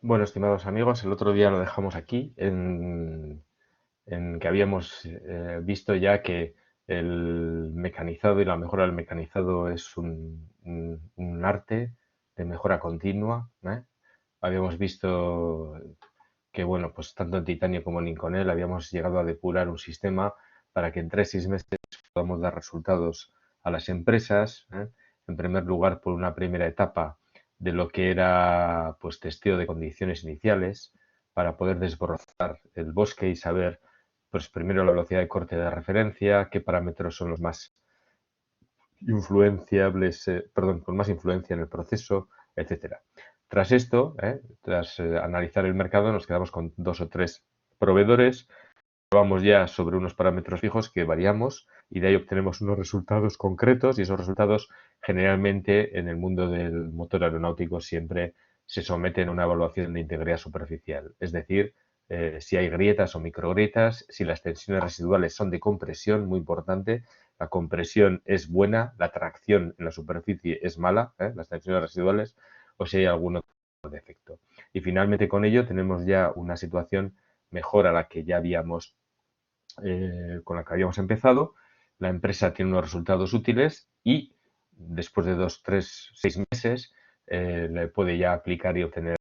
Bueno, estimados amigos, el otro día lo dejamos aquí en que habíamos visto ya que el mecanizado y la mejora del mecanizado es un arte de mejora continua, ¿eh? Habíamos visto que, bueno, pues tanto en titanio como en Inconel habíamos llegado a depurar un sistema para que en 3 o 6 meses podamos dar resultados a las empresas, ¿eh? En primer lugar, por una primera etapa de lo que era pues testeo de condiciones iniciales para poder desbrozar el bosque y saber pues primero la velocidad de corte de referencia, qué parámetros son los más influenciables, con más influencia en el proceso, etcétera. Tras esto, tras analizar el mercado, nos quedamos con 2 o 3 proveedores, vamos ya sobre unos parámetros fijos que variamos y de ahí obtenemos unos resultados concretos y esos resultados generalmente en el mundo del motor aeronáutico siempre se someten a una evaluación de integridad superficial, es decir, si hay grietas o microgrietas, si las tensiones residuales son de compresión, muy importante, la compresión es buena, la tracción en la superficie es mala, las tensiones residuales, o si hay algún otro defecto. Y finalmente con ello tenemos ya una situación mejor a la que ya habíamos con la que habíamos empezado. La empresa tiene unos resultados útiles y después de 2, 3, 6 meses le puede ya aplicar y obtener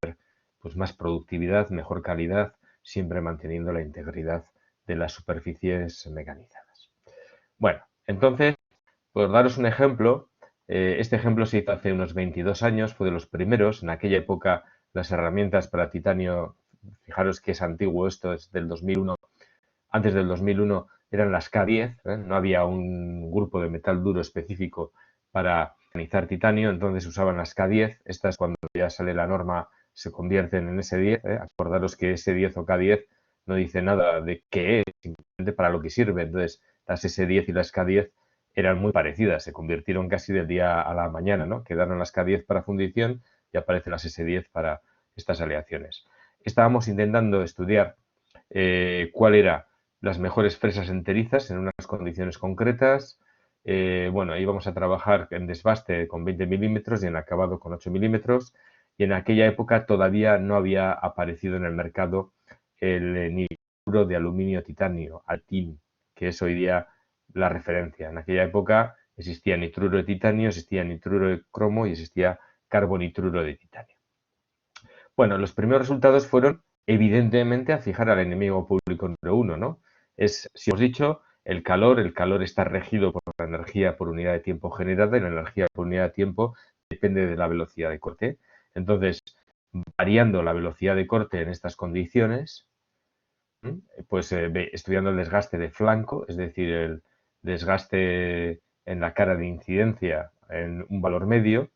pues, más productividad, mejor calidad, siempre manteniendo la integridad de las superficies mecanizadas. Bueno, entonces, por daros un ejemplo, este ejemplo se hizo hace unos 22 años, fue de los primeros. En aquella época las herramientas para titanio, fijaros que es antiguo esto, es del 2001, antes del 2001 eran las K10, no había un grupo de metal duro específico para analizar titanio, entonces usaban las K10, estas cuando ya sale la norma se convierten en S10, acordaros que S10 o K10 no dice nada de qué es, simplemente para lo que sirve, entonces las S10 y las K10 eran muy parecidas, se convirtieron casi del día a la mañana, ¿no? Quedaron las K10 para fundición y aparecen las S10 para estas aleaciones. Estábamos intentando estudiar cuál era las mejores fresas enterizas en unas condiciones concretas. Bueno, íbamos a trabajar en desbaste con 20 milímetros y en acabado con 8 milímetros. Y en aquella época todavía no había aparecido en el mercado el nitruro de aluminio titanio, Altin, que es hoy día la referencia. En aquella época existía nitruro de titanio, existía nitruro de cromo y existía carbonitruro de titanio. Bueno, los primeros resultados fueron evidentemente a fijar al enemigo público número uno, ¿no? Es, si hemos dicho, el calor está regido por la energía por unidad de tiempo generada y la energía por unidad de tiempo depende de la velocidad de corte. Entonces, variando la velocidad de corte en estas condiciones, pues estudiando el desgaste de flanco, es decir, el desgaste en la cara de incidencia en un valor medio,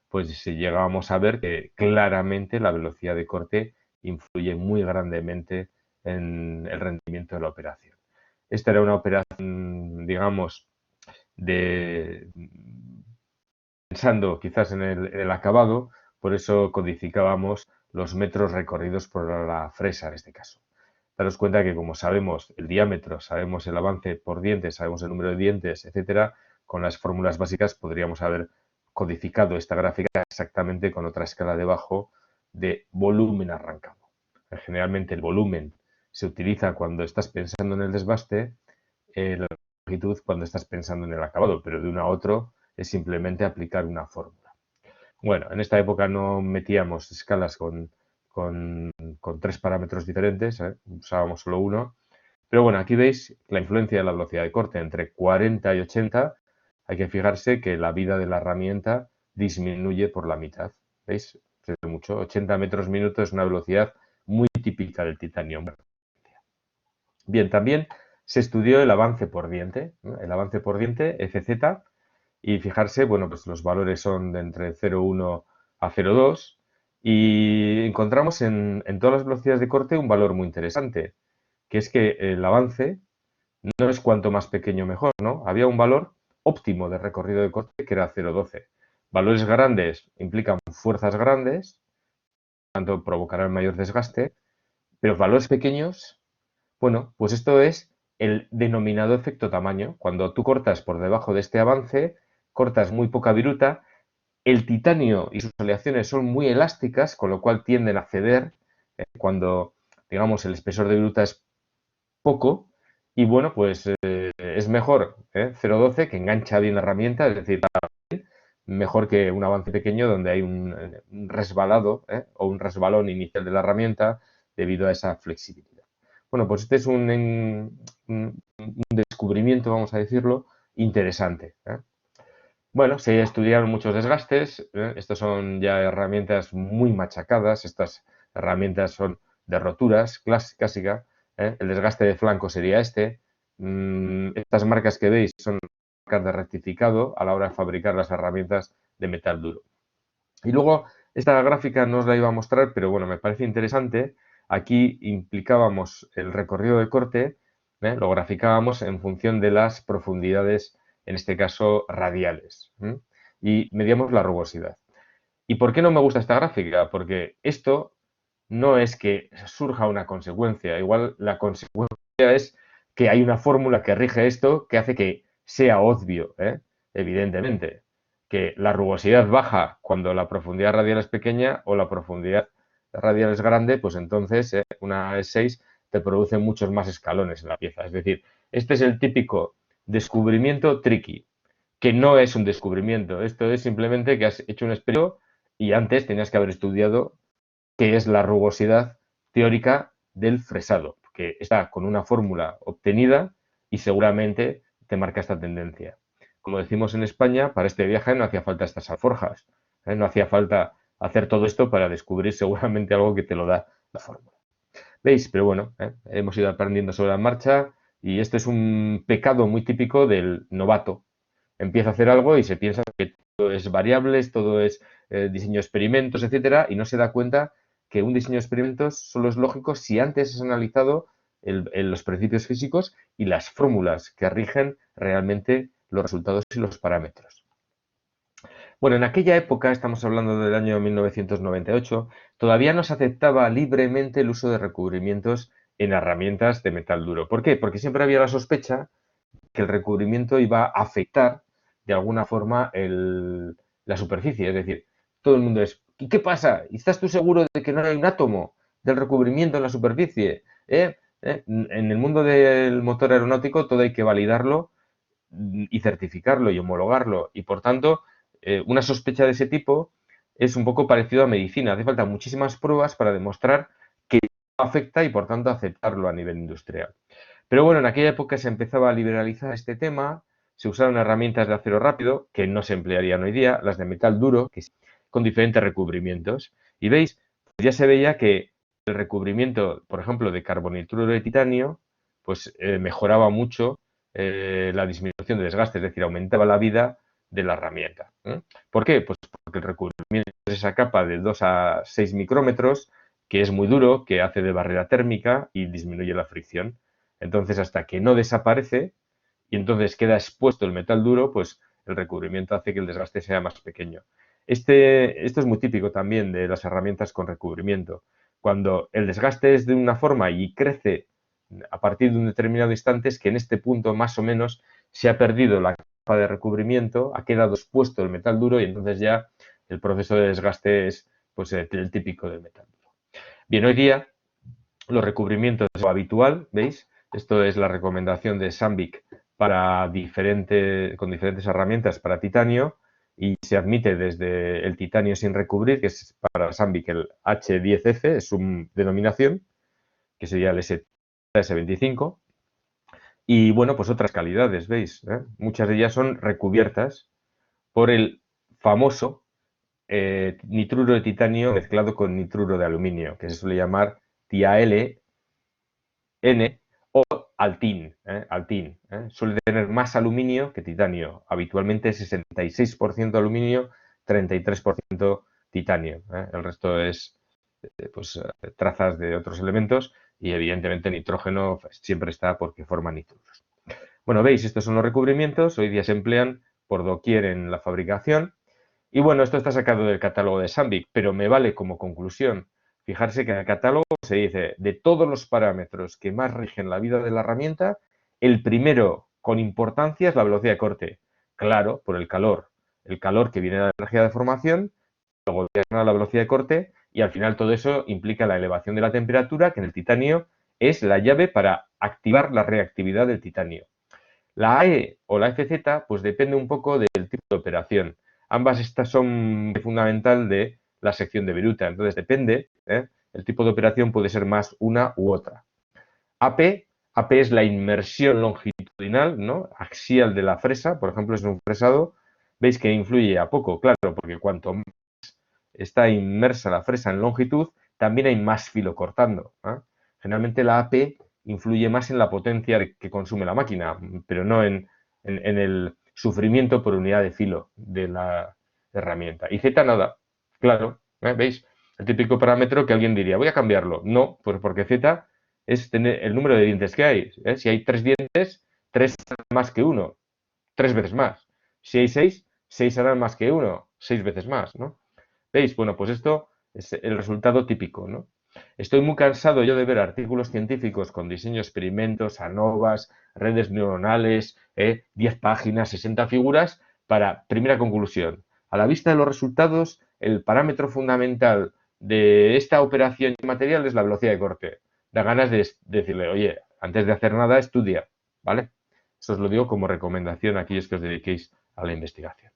pues llegábamos a ver que claramente la velocidad de corte influye muy grandemente en el rendimiento de la operación. Esta era una operación, digamos, de pensando quizás en el acabado, por eso codificábamos los metros recorridos por la fresa en este caso. Daros cuenta que como sabemos el diámetro, sabemos el avance por dientes, sabemos el número de dientes, etcétera, con las fórmulas básicas podríamos haber codificado esta gráfica exactamente con otra escala debajo de volumen arrancado. Generalmente el volumen se utiliza cuando estás pensando en el desbaste, la longitud cuando estás pensando en el acabado, pero de uno a otro es simplemente aplicar una fórmula. Bueno, en esta época no metíamos escalas con 3 parámetros diferentes, usábamos solo uno. Pero bueno, aquí veis la influencia de la velocidad de corte entre 40 y 80. Hay que fijarse que la vida de la herramienta disminuye por la mitad. ¿Veis? Mucho. 80 metros minuto es una velocidad muy típica del titanio. Bien, también se estudió el avance por diente, ¿no? El avance por diente, FZ, y fijarse, bueno, pues los valores son de entre 0,1 a 0,2 y encontramos en todas las velocidades de corte un valor muy interesante, que es que el avance no es cuanto más pequeño mejor, ¿no? Había un valor óptimo de recorrido de corte que era 0,12. Valores grandes implican fuerzas grandes, tanto provocarán mayor desgaste, pero valores pequeños, bueno, pues esto es el denominado efecto tamaño. Cuando tú cortas por debajo de este avance, cortas muy poca viruta, el titanio y sus aleaciones son muy elásticas, con lo cual tienden a ceder cuando, digamos, el espesor de viruta es poco y, bueno, pues es mejor 0,12 que engancha bien la herramienta, es decir, mejor que un avance pequeño donde hay un resbalado o un resbalón inicial de la herramienta debido a esa flexibilidad. Bueno, pues este es un descubrimiento, vamos a decirlo, interesante. Bueno, se estudiaron muchos desgastes. Estas son ya herramientas muy machacadas. Estas herramientas son de roturas clásica. El desgaste de flanco sería este. Estas marcas que veis son marcas de rectificado a la hora de fabricar las herramientas de metal duro. Y luego, esta gráfica no os la iba a mostrar, pero bueno, me parece interesante. Aquí implicábamos el recorrido de corte, lo graficábamos en función de las profundidades, en este caso radiales, y medíamos la rugosidad. ¿Y por qué no me gusta esta gráfica? Porque esto no es que surja una consecuencia, igual la consecuencia es que hay una fórmula que rige esto que hace que sea obvio, evidentemente, que la rugosidad baja cuando la profundidad radial es pequeña o la profundidad radial es grande, pues entonces una E6 te produce muchos más escalones en la pieza. Es decir, este es el típico descubrimiento tricky, que no es un descubrimiento, esto es simplemente que has hecho un experimento y antes tenías que haber estudiado qué es la rugosidad teórica del fresado, que está con una fórmula obtenida y seguramente te marca esta tendencia. Como decimos en España, para este viaje no hacía falta estas alforjas, no hacía falta hacer todo esto para descubrir seguramente algo que te lo da la fórmula. ¿Veis? Pero bueno, hemos ido aprendiendo sobre la marcha y este es un pecado muy típico del novato. Empieza a hacer algo y se piensa que todo es variables, todo es diseño de experimentos, etcétera, y no se da cuenta que un diseño de experimentos solo es lógico si antes has analizado los principios físicos y las fórmulas que rigen realmente los resultados y los parámetros. Bueno, en aquella época, estamos hablando del año 1998, todavía no se aceptaba libremente el uso de recubrimientos en herramientas de metal duro. ¿Por qué? Porque siempre había la sospecha que el recubrimiento iba a afectar de alguna forma la superficie. Es decir, todo el mundo es, ¿y qué pasa? ¿Estás tú seguro de que no hay un átomo del recubrimiento en la superficie? En el mundo del motor aeronáutico todo hay que validarlo y certificarlo y homologarlo. Y por tanto, una sospecha de ese tipo es un poco parecido a medicina. Hace falta muchísimas pruebas para demostrar que no afecta y por tanto aceptarlo a nivel industrial. Pero bueno, en aquella época se empezaba a liberalizar este tema, se usaron herramientas de acero rápido, que no se emplearían hoy día, las de metal duro, con diferentes recubrimientos. Y veis, ya se veía que el recubrimiento, por ejemplo, de carbonituro de titanio, pues mejoraba mucho la disminución de desgaste, es decir, aumentaba la vida de la herramienta. ¿Por qué? Pues porque el recubrimiento es esa capa de 2 a 6 micrómetros, que es muy duro, que hace de barrera térmica y disminuye la fricción. Entonces, hasta que no desaparece y entonces queda expuesto el metal duro, pues el recubrimiento hace que el desgaste sea más pequeño. Esto es muy típico también de las herramientas con recubrimiento. Cuando el desgaste es de una forma y crece a partir de un determinado instante, es que en este punto más o menos se ha perdido la capa de recubrimiento, ha quedado expuesto el metal duro y entonces ya el proceso de desgaste es pues, el típico del metal duro. Bien, hoy día los recubrimientos es lo habitual, ¿veis? Esto es la recomendación de Sandvik con diferentes herramientas para titanio y se admite desde el titanio sin recubrir, que es para Sandvik el H10F, es su denominación, que sería el S25. Y bueno, pues otras calidades, ¿veis? Muchas de ellas son recubiertas por el famoso nitruro de titanio mezclado con nitruro de aluminio, que se suele llamar TiAl N o Altin. Suele tener más aluminio que titanio, habitualmente 66% aluminio, 33% titanio. El resto es pues, trazas de otros elementos y evidentemente nitrógeno siempre está porque forma nitruros. Bueno, veis, estos son los recubrimientos, hoy día se emplean por doquier en la fabricación. Y bueno, esto está sacado del catálogo de Sandvik, pero me vale como conclusión. Fijarse que en el catálogo se dice, de todos los parámetros que más rigen la vida de la herramienta, el primero con importancia es la velocidad de corte. Claro, por el calor. El calor que viene de la energía de formación, luego viene la velocidad de corte, y al final todo eso implica la elevación de la temperatura, que en el titanio es la llave para activar la reactividad del titanio. La AE o la FZ, pues depende un poco del tipo de operación. Ambas estas son fundamental de la sección de viruta, entonces depende, el tipo de operación puede ser más una u otra. AP es la inmersión longitudinal, ¿no? Axial de la fresa, por ejemplo, es un fresado, veis que influye a poco, claro, porque cuanto más está inmersa la fresa en longitud, también hay más filo cortando. Generalmente la AP influye más en la potencia que consume la máquina, pero no en el sufrimiento por unidad de filo de la herramienta. Y Z nada, claro, ¿veis? El típico parámetro que alguien diría, voy a cambiarlo. No, pues porque Z es tener el número de dientes que hay. Si hay 3 dientes, 3 más que 1, 3 veces más. Si hay 6, 6 harán más que 1, 6 veces más, ¿no? ¿Veis? Bueno, pues esto es el resultado típico, ¿no? Estoy muy cansado yo de ver artículos científicos con diseño experimentos, ANOVAs, redes neuronales, 10 páginas, 60 figuras, para, primera conclusión, a la vista de los resultados, el parámetro fundamental de esta operación material es la velocidad de corte. Da ganas de decirle, oye, antes de hacer nada, estudia, ¿vale? Eso os lo digo como recomendación a aquellos que os dediquéis a la investigación.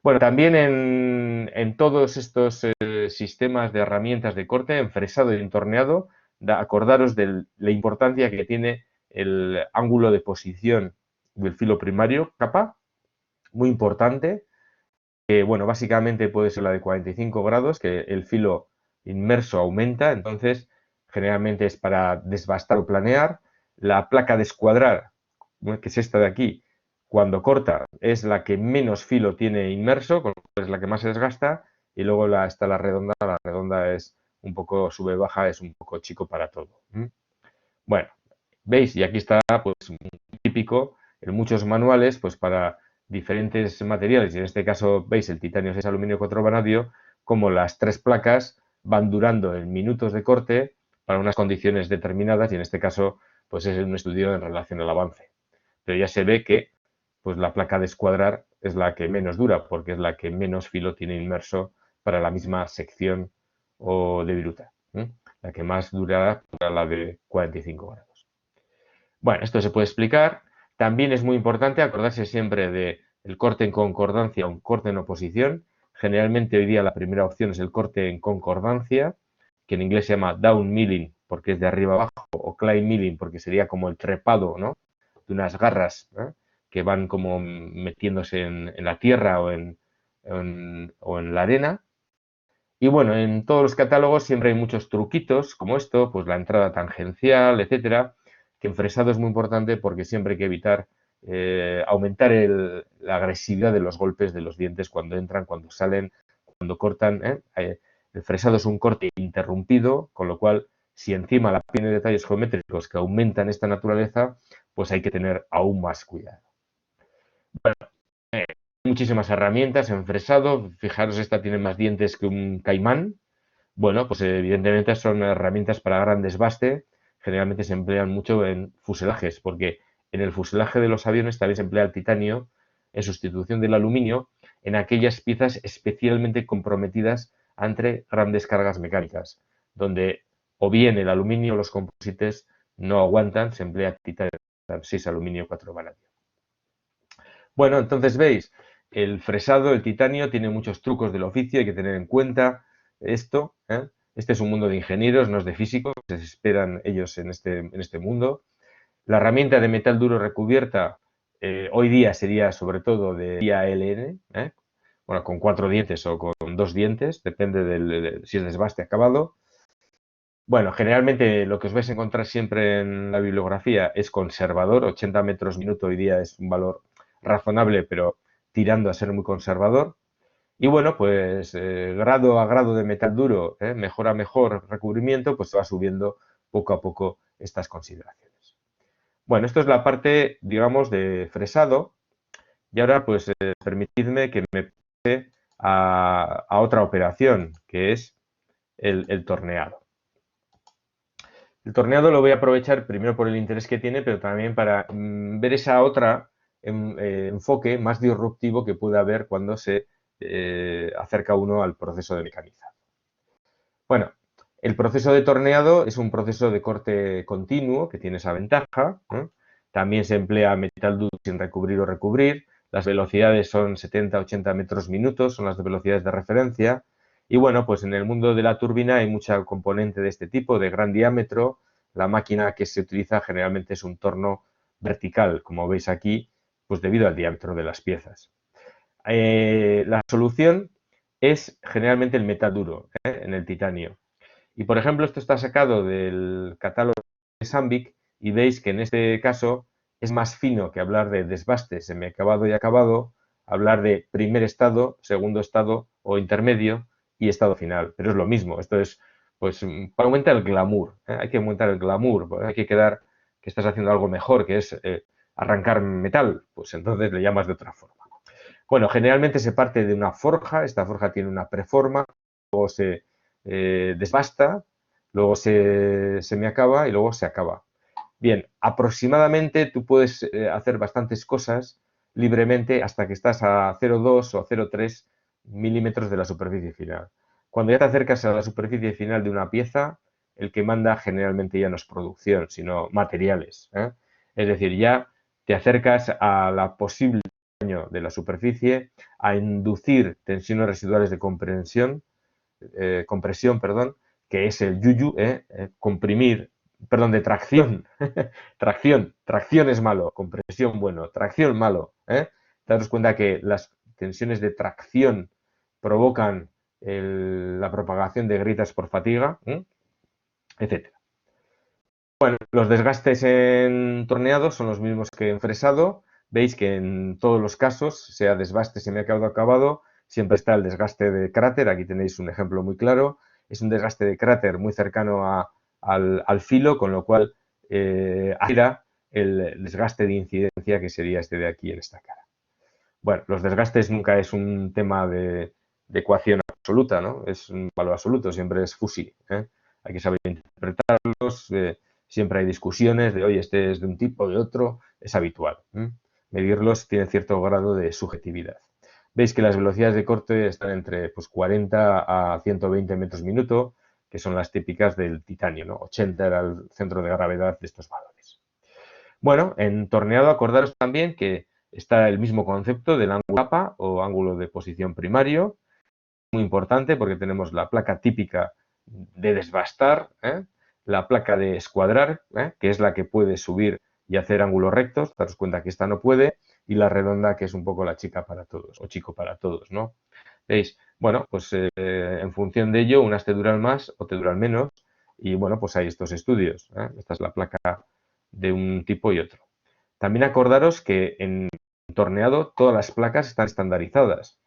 Bueno, también en todos estos sistemas de herramientas de corte, en fresado y en torneado, acordaros de la importancia que tiene el ángulo de posición del filo primario, capa, muy importante, que bueno, básicamente puede ser la de 45 grados, que el filo inmerso aumenta, entonces generalmente es para desbastar o planear. La placa de escuadrar, que es esta de aquí, cuando corta es la que menos filo tiene inmerso, es la que más se desgasta, y luego está la redonda es un poco sube-baja, es un poco chico para todo. Bueno, veis, y aquí está pues un típico en muchos manuales, pues para diferentes materiales, y en este caso veis el titanio 6 aluminio 4 vanadio, como las 3 placas van durando en minutos de corte para unas condiciones determinadas, y en este caso pues es un estudio en relación al avance. Pero ya se ve que pues la placa de escuadrar es la que menos dura, porque es la que menos filo tiene inmerso para la misma sección o de viruta. La que más durará para la de 45 grados. Bueno, esto se puede explicar. También es muy importante acordarse siempre de el corte en concordancia o un corte en oposición. Generalmente hoy día la primera opción es el corte en concordancia, que en inglés se llama down milling porque es de arriba abajo, o climb milling porque sería como el trepado, ¿no?, de unas garras, que van como metiéndose en la tierra o en la arena. Y bueno, en todos los catálogos siempre hay muchos truquitos como esto, pues la entrada tangencial, etcétera, que en fresado es muy importante porque siempre hay que evitar aumentar la agresividad de los golpes de los dientes cuando entran, cuando salen, cuando cortan. El fresado es un corte interrumpido, con lo cual, si encima la tiene detalles geométricos que aumentan esta naturaleza, pues hay que tener aún más cuidado. Bueno, muchísimas herramientas en fresado. Fijaros, esta tiene más dientes que un caimán. Bueno, pues evidentemente son herramientas para gran desbaste. Generalmente se emplean mucho en fuselajes, porque en el fuselaje de los aviones también se emplea el titanio en sustitución del aluminio en aquellas piezas especialmente comprometidas ante grandes cargas mecánicas, donde o bien el aluminio o los composites no aguantan, se emplea titanio 6 aluminio 4 vanadio. Bueno, entonces veis, el fresado, el titanio, tiene muchos trucos del oficio, hay que tener en cuenta esto. Este es un mundo de ingenieros, no es de físicos, se esperan ellos en este mundo. La herramienta de metal duro recubierta hoy día sería sobre todo de IALN, bueno, con 4 dientes o con 2 dientes, depende si es desbaste acabado. Bueno, generalmente lo que os vais a encontrar siempre en la bibliografía es conservador, 80 metros minuto hoy día es un valor razonable, pero tirando a ser muy conservador. Y bueno, pues grado a grado de metal duro, mejor a mejor recubrimiento, pues se va subiendo poco a poco estas consideraciones. Bueno, esto es la parte, digamos, de fresado. Y ahora, pues, permitidme que me pase a otra operación, que es el torneado. El torneado lo voy a aprovechar primero por el interés que tiene, pero también para ver esa otra enfoque más disruptivo que puede haber cuando se acerca uno al proceso de mecanizado. Bueno, el proceso de torneado es un proceso de corte continuo que tiene esa ventaja, ¿no? También se emplea metal duro sin recubrir o recubrir. Las velocidades son 70-80 metros minutos, son las velocidades de referencia. Y bueno, pues en el mundo de la turbina hay mucha componente de este tipo, de gran diámetro. La máquina que se utiliza generalmente es un torno vertical, como veis aquí, pues debido al diámetro de las piezas. La solución es generalmente el metal duro, en el titanio. Y por ejemplo, esto está sacado del catálogo de Sandvik y veis que en este caso es más fino que hablar de desbaste semiacabado y acabado, hablar de primer estado, segundo estado o intermedio y estado final. Pero es lo mismo, esto es pues para aumentar el glamour, hay que aumentar el glamour, hay que quedar que estás haciendo algo mejor, que es arrancar metal, pues entonces le llamas de otra forma. Bueno, generalmente se parte de una forja, esta forja tiene una preforma, luego se desbasta, luego se semiacaba y luego se acaba. Bien, aproximadamente tú puedes hacer bastantes cosas libremente hasta que estás a 0,2 o 0,3 milímetros de la superficie final. Cuando ya te acercas a la superficie final de una pieza, el que manda generalmente ya no es producción, sino materiales, ¿eh? Es decir, ya te acercas a la posible daño de la superficie, a inducir tensiones residuales de compresión, perdón, que es el yuyu, comprimir, perdón, de tracción, tracción es malo, compresión bueno, tracción malo, daros cuenta que las tensiones de tracción provocan la propagación de grietas por fatiga, etcétera. Bueno, los desgastes en torneado son los mismos que en fresado. Veis que en todos los casos, sea desbaste, semiacabado, acabado, siempre está el desgaste de cráter. Aquí tenéis un ejemplo muy claro. Es un desgaste de cráter muy cercano al filo, con lo cual aspira el desgaste de incidencia que sería este de aquí en esta cara. Bueno, los desgastes nunca es un tema de ecuación absoluta, ¿no? Es un valor absoluto, siempre es fusi, ¿eh? Hay que saber interpretarlos, siempre hay discusiones de, oye, este es de un tipo, de otro, es habitual. Medirlos tiene cierto grado de subjetividad. Veis que las velocidades de corte están entre pues, 40 a 120 metros minuto, que son las típicas del titanio, ¿no? 80 era el centro de gravedad de estos valores. Bueno, en torneado acordaros también que está el mismo concepto del ángulo APA o ángulo de posición primario, muy importante porque tenemos la placa típica de desbastar, la placa de escuadrar, que es la que puede subir y hacer ángulos rectos, daros cuenta que esta no puede, y la redonda, que es un poco la chica para todos, o chico para todos, ¿no? ¿Veis? Bueno, pues en función de ello, unas te duran más o te duran menos, y bueno, pues hay estos estudios, esta es la placa de un tipo y otro. También acordaros que en torneado todas las placas están estandarizadas.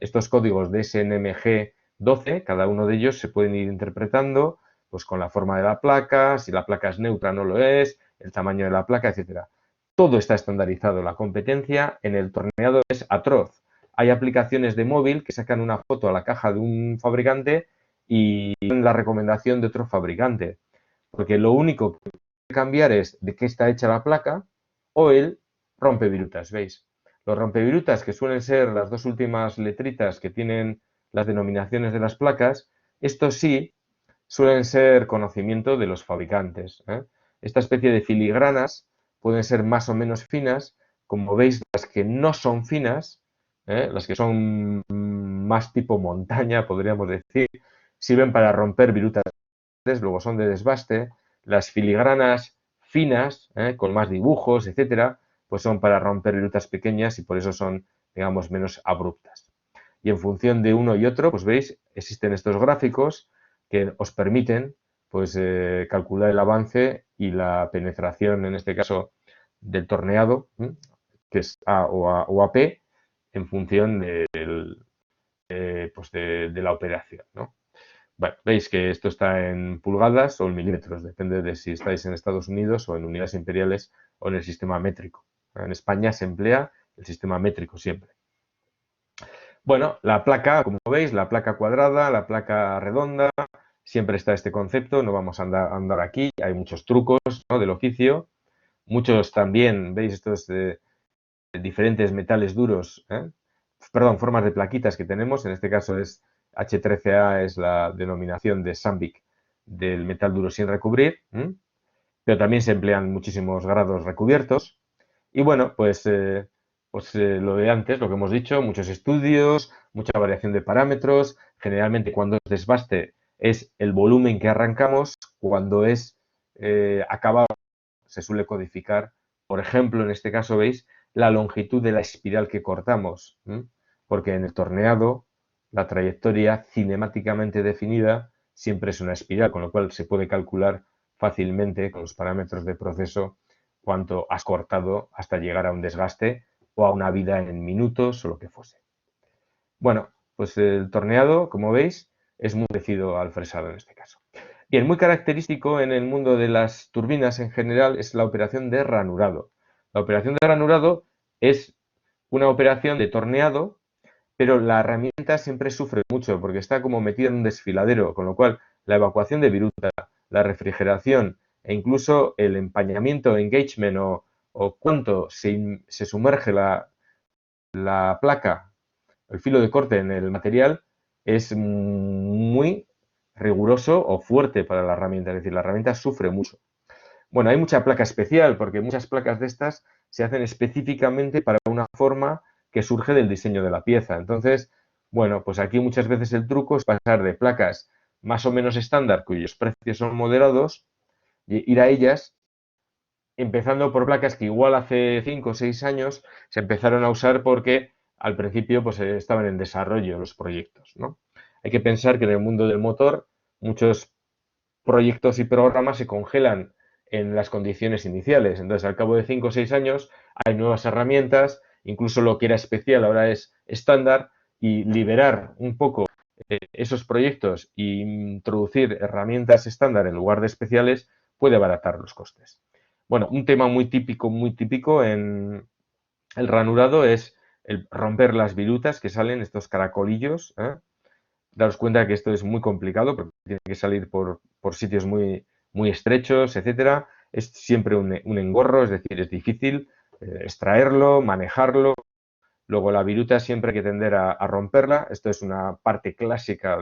Estos códigos de SNMG 12, cada uno de ellos se pueden ir interpretando pues con la forma de la placa, si la placa es neutra no lo es, el tamaño de la placa, etcétera. Todo está estandarizado. La competencia en el torneado es atroz. Hay aplicaciones de móvil que sacan una foto a la caja de un fabricante y la recomendación de otro fabricante. Porque lo único que puede cambiar es de qué está hecha la placa o el rompevirutas, ¿veis? Los rompevirutas, que suelen ser las dos últimas letritas que tienen las denominaciones de las placas, estos sí suelen ser conocimiento de los fabricantes. Esta especie de filigranas pueden ser más o menos finas. Como veis, las que no son finas, las que son más tipo montaña, podríamos decir, sirven para romper virutas, luego son de desbaste. Las filigranas finas, con más dibujos, etcétera, pues son para romper virutas pequeñas y por eso son, digamos, menos abruptas. Y en función de uno y otro, pues veis, existen estos gráficos que os permiten pues, calcular el avance y la penetración, en este caso, del torneado, que es A o AP, en función pues de la operación, ¿no? Bueno, veis que esto está en pulgadas o en milímetros, depende de si estáis en Estados Unidos o en unidades imperiales o en el sistema métrico. En España se emplea el sistema métrico siempre. Bueno, la placa, como veis, la placa cuadrada, la placa redonda, siempre está este concepto, no vamos a andar aquí, hay muchos trucos, ¿no?, del oficio, muchos también, veis, estos diferentes metales duros, perdón, formas de plaquitas que tenemos, en este caso es H13A es la denominación de Sandvik del metal duro sin recubrir, pero también se emplean muchísimos grados recubiertos. Y bueno, lo de antes, lo que hemos dicho, muchos estudios, mucha variación de parámetros. Generalmente cuando es desbaste es el volumen que arrancamos, cuando es acabado se suele codificar, por ejemplo, en este caso veis la longitud de la espiral que cortamos, porque en el torneado la trayectoria cinemáticamente definida siempre es una espiral, con lo cual se puede calcular fácilmente con los parámetros de proceso cuánto has cortado hasta llegar a un desgaste o a una vida en minutos o lo que fuese. Bueno, pues el torneado, como veis, es muy parecido al fresado en este caso. Bien, muy característico en el mundo de las turbinas en general es la operación de ranurado. La operación de ranurado es una operación de torneado, pero la herramienta siempre sufre mucho porque está como metida en un desfiladero, con lo cual la evacuación de viruta, la refrigeración e incluso el empañamiento, engagement o cuánto se sumerge la placa, el filo de corte en el material, es muy riguroso o fuerte para la herramienta, es decir, la herramienta sufre mucho. Bueno, hay mucha placa especial porque muchas placas de estas se hacen específicamente para una forma que surge del diseño de la pieza. Entonces, bueno, pues aquí muchas veces el truco es pasar de placas más o menos estándar, cuyos precios son moderados, y ir a ellas, empezando por placas que igual hace 5 o 6 años se empezaron a usar porque al principio pues estaban en desarrollo los proyectos, ¿no? Hay que pensar que en el mundo del motor muchos proyectos y programas se congelan en las condiciones iniciales. Entonces, al cabo de 5 o 6 años hay nuevas herramientas, incluso lo que era especial ahora es estándar, y liberar un poco esos proyectos e introducir herramientas estándar en lugar de especiales puede abaratar los costes. Bueno, un tema muy típico en el ranurado es el romper las virutas que salen, estos caracolillos, Daros cuenta que esto es muy complicado porque tiene que salir por sitios muy estrechos, etcétera. Es siempre un engorro, es decir, es difícil extraerlo, manejarlo. Luego la viruta siempre hay que tender a romperla. Esto es una parte clásica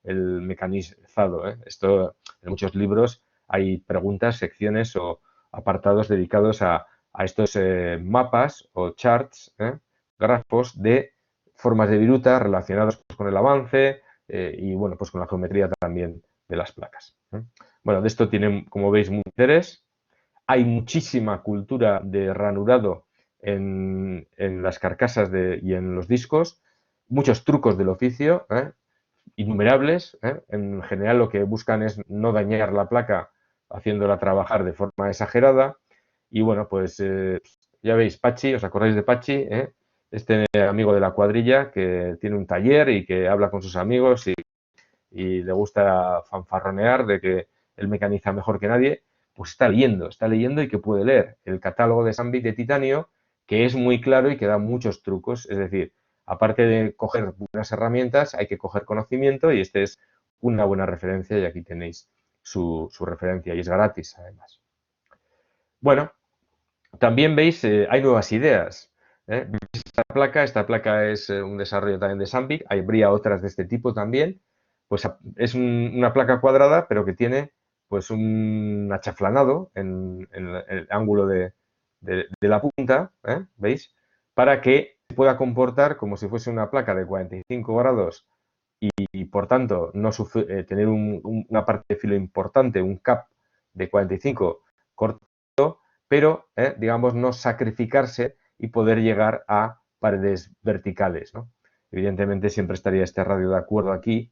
del mecanizado. Esto en muchos libros hay preguntas, secciones o apartados dedicados a estos mapas o charts, grafos de formas de viruta relacionados con el avance y bueno, pues con la geometría también de las placas. Bueno, de esto tienen, como veis, mucho interés. Hay muchísima cultura de ranurado en las carcasas y en los discos, muchos trucos del oficio, innumerables. En general lo que buscan es no dañar la placa haciéndola trabajar de forma exagerada. Y bueno, pues ya veis, Pachi, ¿os acordáis de Pachi? Este amigo de la cuadrilla que tiene un taller y que habla con sus amigos y le gusta fanfarronear de que él mecaniza mejor que nadie, pues está leyendo y que puede leer el catálogo de Sandvik de titanio, que es muy claro y que da muchos trucos. Es decir, aparte de coger buenas herramientas, hay que coger conocimiento y este es una buena referencia y aquí tenéis su referencia y es gratis además. Bueno, también veis, hay nuevas ideas. Esta placa es un desarrollo también de Sandvik, habría otras de este tipo también. Pues es una placa cuadrada, pero que tiene pues un achaflanado en el ángulo de la punta, ¿veis? Para que se pueda comportar como si fuese una placa de 45 grados y por tanto no tener una parte de filo importante, un cap de 45 corto, pero digamos no sacrificarse y poder llegar a paredes verticales, ¿no? Evidentemente siempre estaría este radio de acuerdo aquí,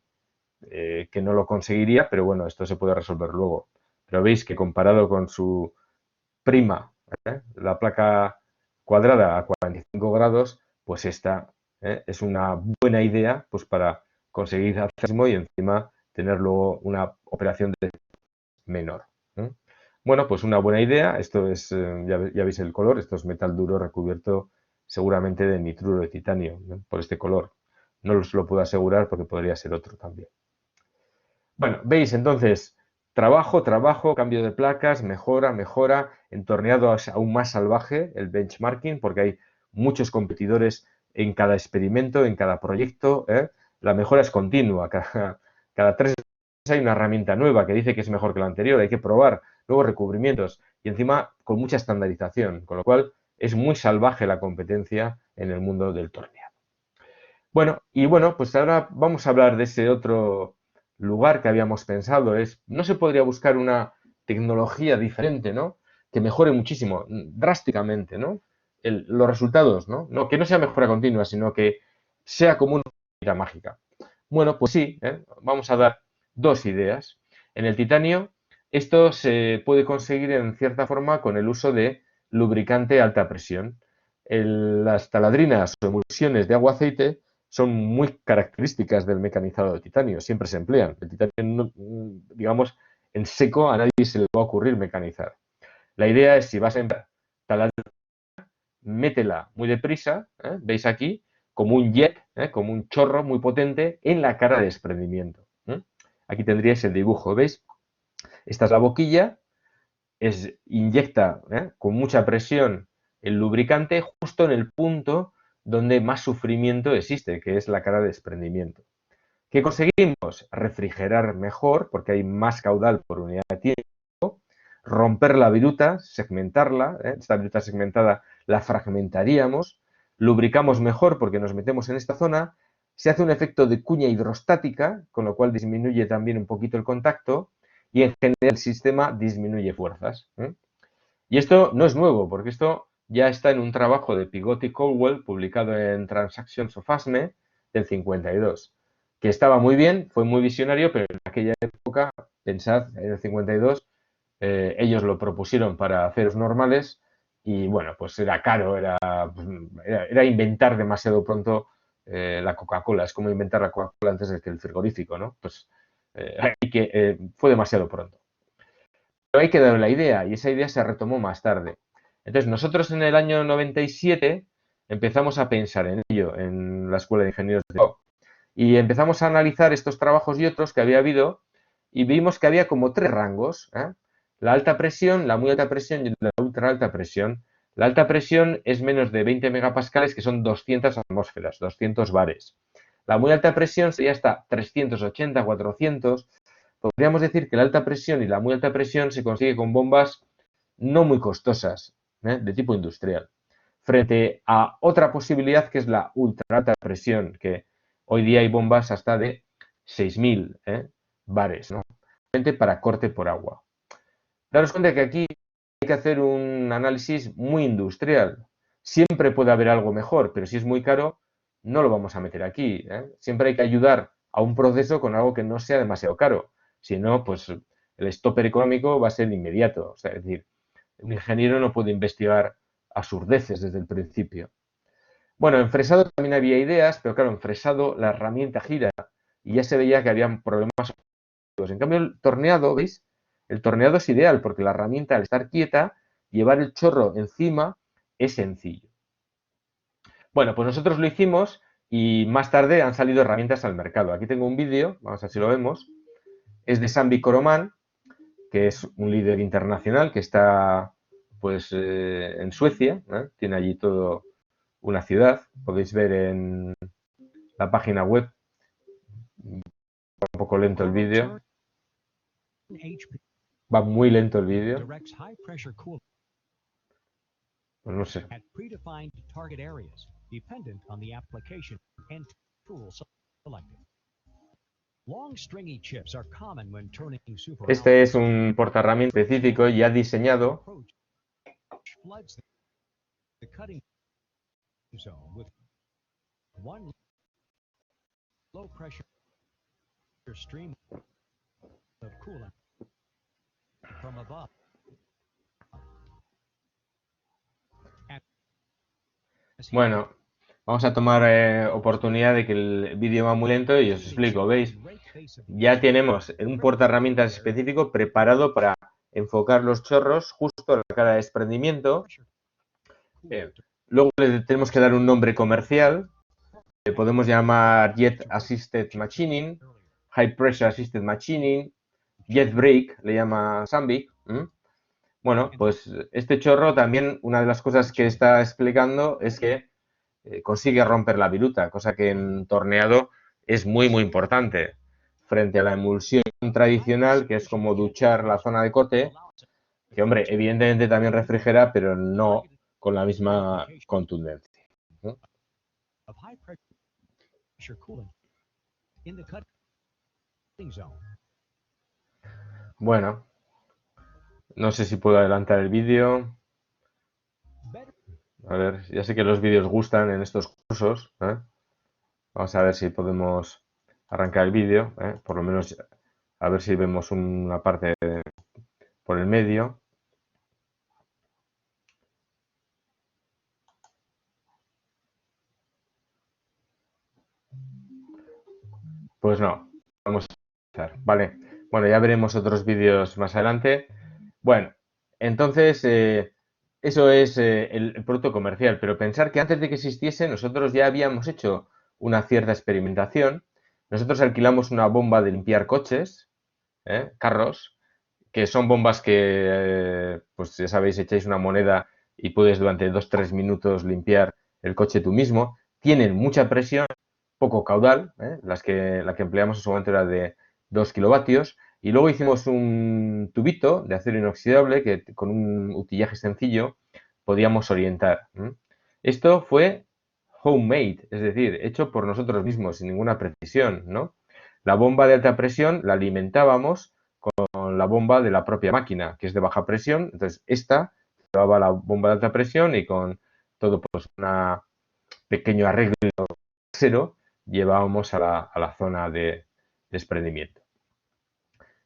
que no lo conseguiría, pero bueno, esto se puede resolver luego. Pero veis que comparado con su prima, la placa cuadrada a 45 grados, pues esta es una buena idea pues para conseguir hacer y encima tener luego una operación de menor. Bueno, pues una buena idea. Esto es, ya veis el color, esto es metal duro recubierto seguramente de nitruro de titanio, ¿no? Por este color. No os lo puedo asegurar porque podría ser otro también. Bueno, veis entonces, trabajo, cambio de placas, mejora, entorneado aún más salvaje el benchmarking porque hay muchos competidores en cada experimento, en cada proyecto, la mejora es continua. Cada 3 meses hay una herramienta nueva que dice que es mejor que la anterior, hay que probar nuevos recubrimientos y encima con mucha estandarización, con lo cual es muy salvaje la competencia en el mundo del torneado. Bueno, pues ahora vamos a hablar de ese otro lugar que habíamos pensado. ¿No se podría buscar una tecnología diferente, ¿no? Que mejore muchísimo, drásticamente, ¿no? Los resultados, ¿no? Que no sea mejora continua, sino que sea como una varita mágica. Bueno, pues sí, vamos a dar dos ideas. En el titanio, esto se puede conseguir en cierta forma con el uso de lubricante a alta presión. Las taladrinas o emulsiones de agua-aceite son muy características del mecanizado de titanio, siempre se emplean. El titanio, digamos, en seco a nadie se le va a ocurrir mecanizar. La idea es, si vas a emplear taladrina, métela muy deprisa, veis aquí, como un jet, como un chorro muy potente en la cara de desprendimiento. Aquí tendríais el dibujo, ¿veis? Esta es la boquilla, inyecta con mucha presión el lubricante justo en el punto donde más sufrimiento existe, que es la cara de desprendimiento. ¿Qué conseguimos? Refrigerar mejor, porque hay más caudal por unidad de tiempo, romper la viruta, segmentarla, esta viruta segmentada la fragmentaríamos, lubricamos mejor porque nos metemos en esta zona, se hace un efecto de cuña hidrostática, con lo cual disminuye también un poquito el contacto, y en general el sistema disminuye fuerzas. Y esto no es nuevo, porque esto ya está en un trabajo de Piggott y Caldwell, publicado en Transactions of ASME, del 52, que estaba muy bien, fue muy visionario, pero en aquella época, pensad, en el 52, ellos lo propusieron para aceros normales y, bueno, pues era caro, era inventar demasiado pronto la Coca-Cola. Es como inventar la Coca-Cola antes de que el frigorífico, ¿no? Pues fue demasiado pronto. Pero ahí quedó la idea y esa idea se retomó más tarde. Entonces, nosotros en el año 97 empezamos a pensar en ello en la Escuela de Ingenieros de Bilbao y empezamos a analizar estos trabajos y otros que había habido y vimos que había como 3 rangos, la alta presión, la muy alta presión y la ultra alta presión. La alta presión es menos de 20 megapascales, que son 200 atmósferas, 200 bares. La muy alta presión sería hasta 380, 400. Podríamos decir que la alta presión y la muy alta presión se consigue con bombas no muy costosas, de tipo industrial, frente a otra posibilidad que es la ultra alta presión, que hoy día hay bombas hasta de 6.000 bares, ¿no? Para corte por agua. Daros cuenta que aquí hay que hacer un análisis muy industrial. Siempre puede haber algo mejor, pero si es muy caro, no lo vamos a meter aquí. Siempre hay que ayudar a un proceso con algo que no sea demasiado caro. Si no, pues el stopper económico va a ser inmediato. O sea, es decir, un ingeniero no puede investigar absurdeces desde el principio. Bueno, en fresado también había ideas, pero claro, en fresado la herramienta gira y ya se veía que había problemas. En cambio, el torneado, ¿veis? El torneado es ideal porque la herramienta, al estar quieta, llevar el chorro encima es sencillo. Bueno, pues nosotros lo hicimos y más tarde han salido herramientas al mercado. Aquí tengo un vídeo, vamos a ver si lo vemos. Es de Sambi Koroman, que es un líder internacional que está pues en Suecia, tiene allí todo una ciudad, podéis ver en la página web, un poco lento el vídeo, va muy lento el vídeo, pues no sé. Este es un portaherramientas específico ya diseñado Bueno, vamos a tomar oportunidad de que el vídeo va muy lento y os explico, ¿veis? Ya tenemos un portaherramientas específico preparado para enfocar los chorros justo a la cara de desprendimiento. Luego le tenemos que dar un nombre comercial. Le podemos llamar Jet Assisted Machining, High Pressure Assisted Machining, Jet Brake, le llama Sambi. Bueno, pues este chorro también, una de las cosas que está explicando es que consigue romper la viruta, cosa que en torneado es muy, muy importante frente a la emulsión tradicional, que es como duchar la zona de corte, que, hombre, evidentemente también refrigera, pero no con la misma contundencia, ¿no? Bueno, no sé si puedo adelantar el vídeo. A ver, ya sé que los vídeos gustan en estos cursos, ¿eh? Vamos a ver si podemos arrancar el vídeo, ¿eh? Por lo menos a ver si vemos una parte por el medio. Pues no, vamos a empezar. Vale, bueno, ya veremos otros vídeos más adelante. Bueno, entonces eso es el producto comercial, pero pensar que antes de que existiese nosotros ya habíamos hecho una cierta experimentación. Nosotros alquilamos una bomba de limpiar coches, carros, que son bombas que, pues ya sabéis, echáis una moneda y puedes durante 2-3 minutos limpiar el coche tú mismo. Tienen mucha presión, poco caudal, la que empleamos en su momento era de 2 kilovatios, y luego hicimos un tubito de acero inoxidable que con un utillaje sencillo podíamos orientar. Esto fue homemade, es decir, hecho por nosotros mismos, sin ninguna precisión, ¿no? La bomba de alta presión la alimentábamos con la bomba de la propia máquina, que es de baja presión. Entonces, esta llevaba la bomba de alta presión y con todo, pues, un pequeño arreglo casero, llevábamos a la zona de desprendimiento.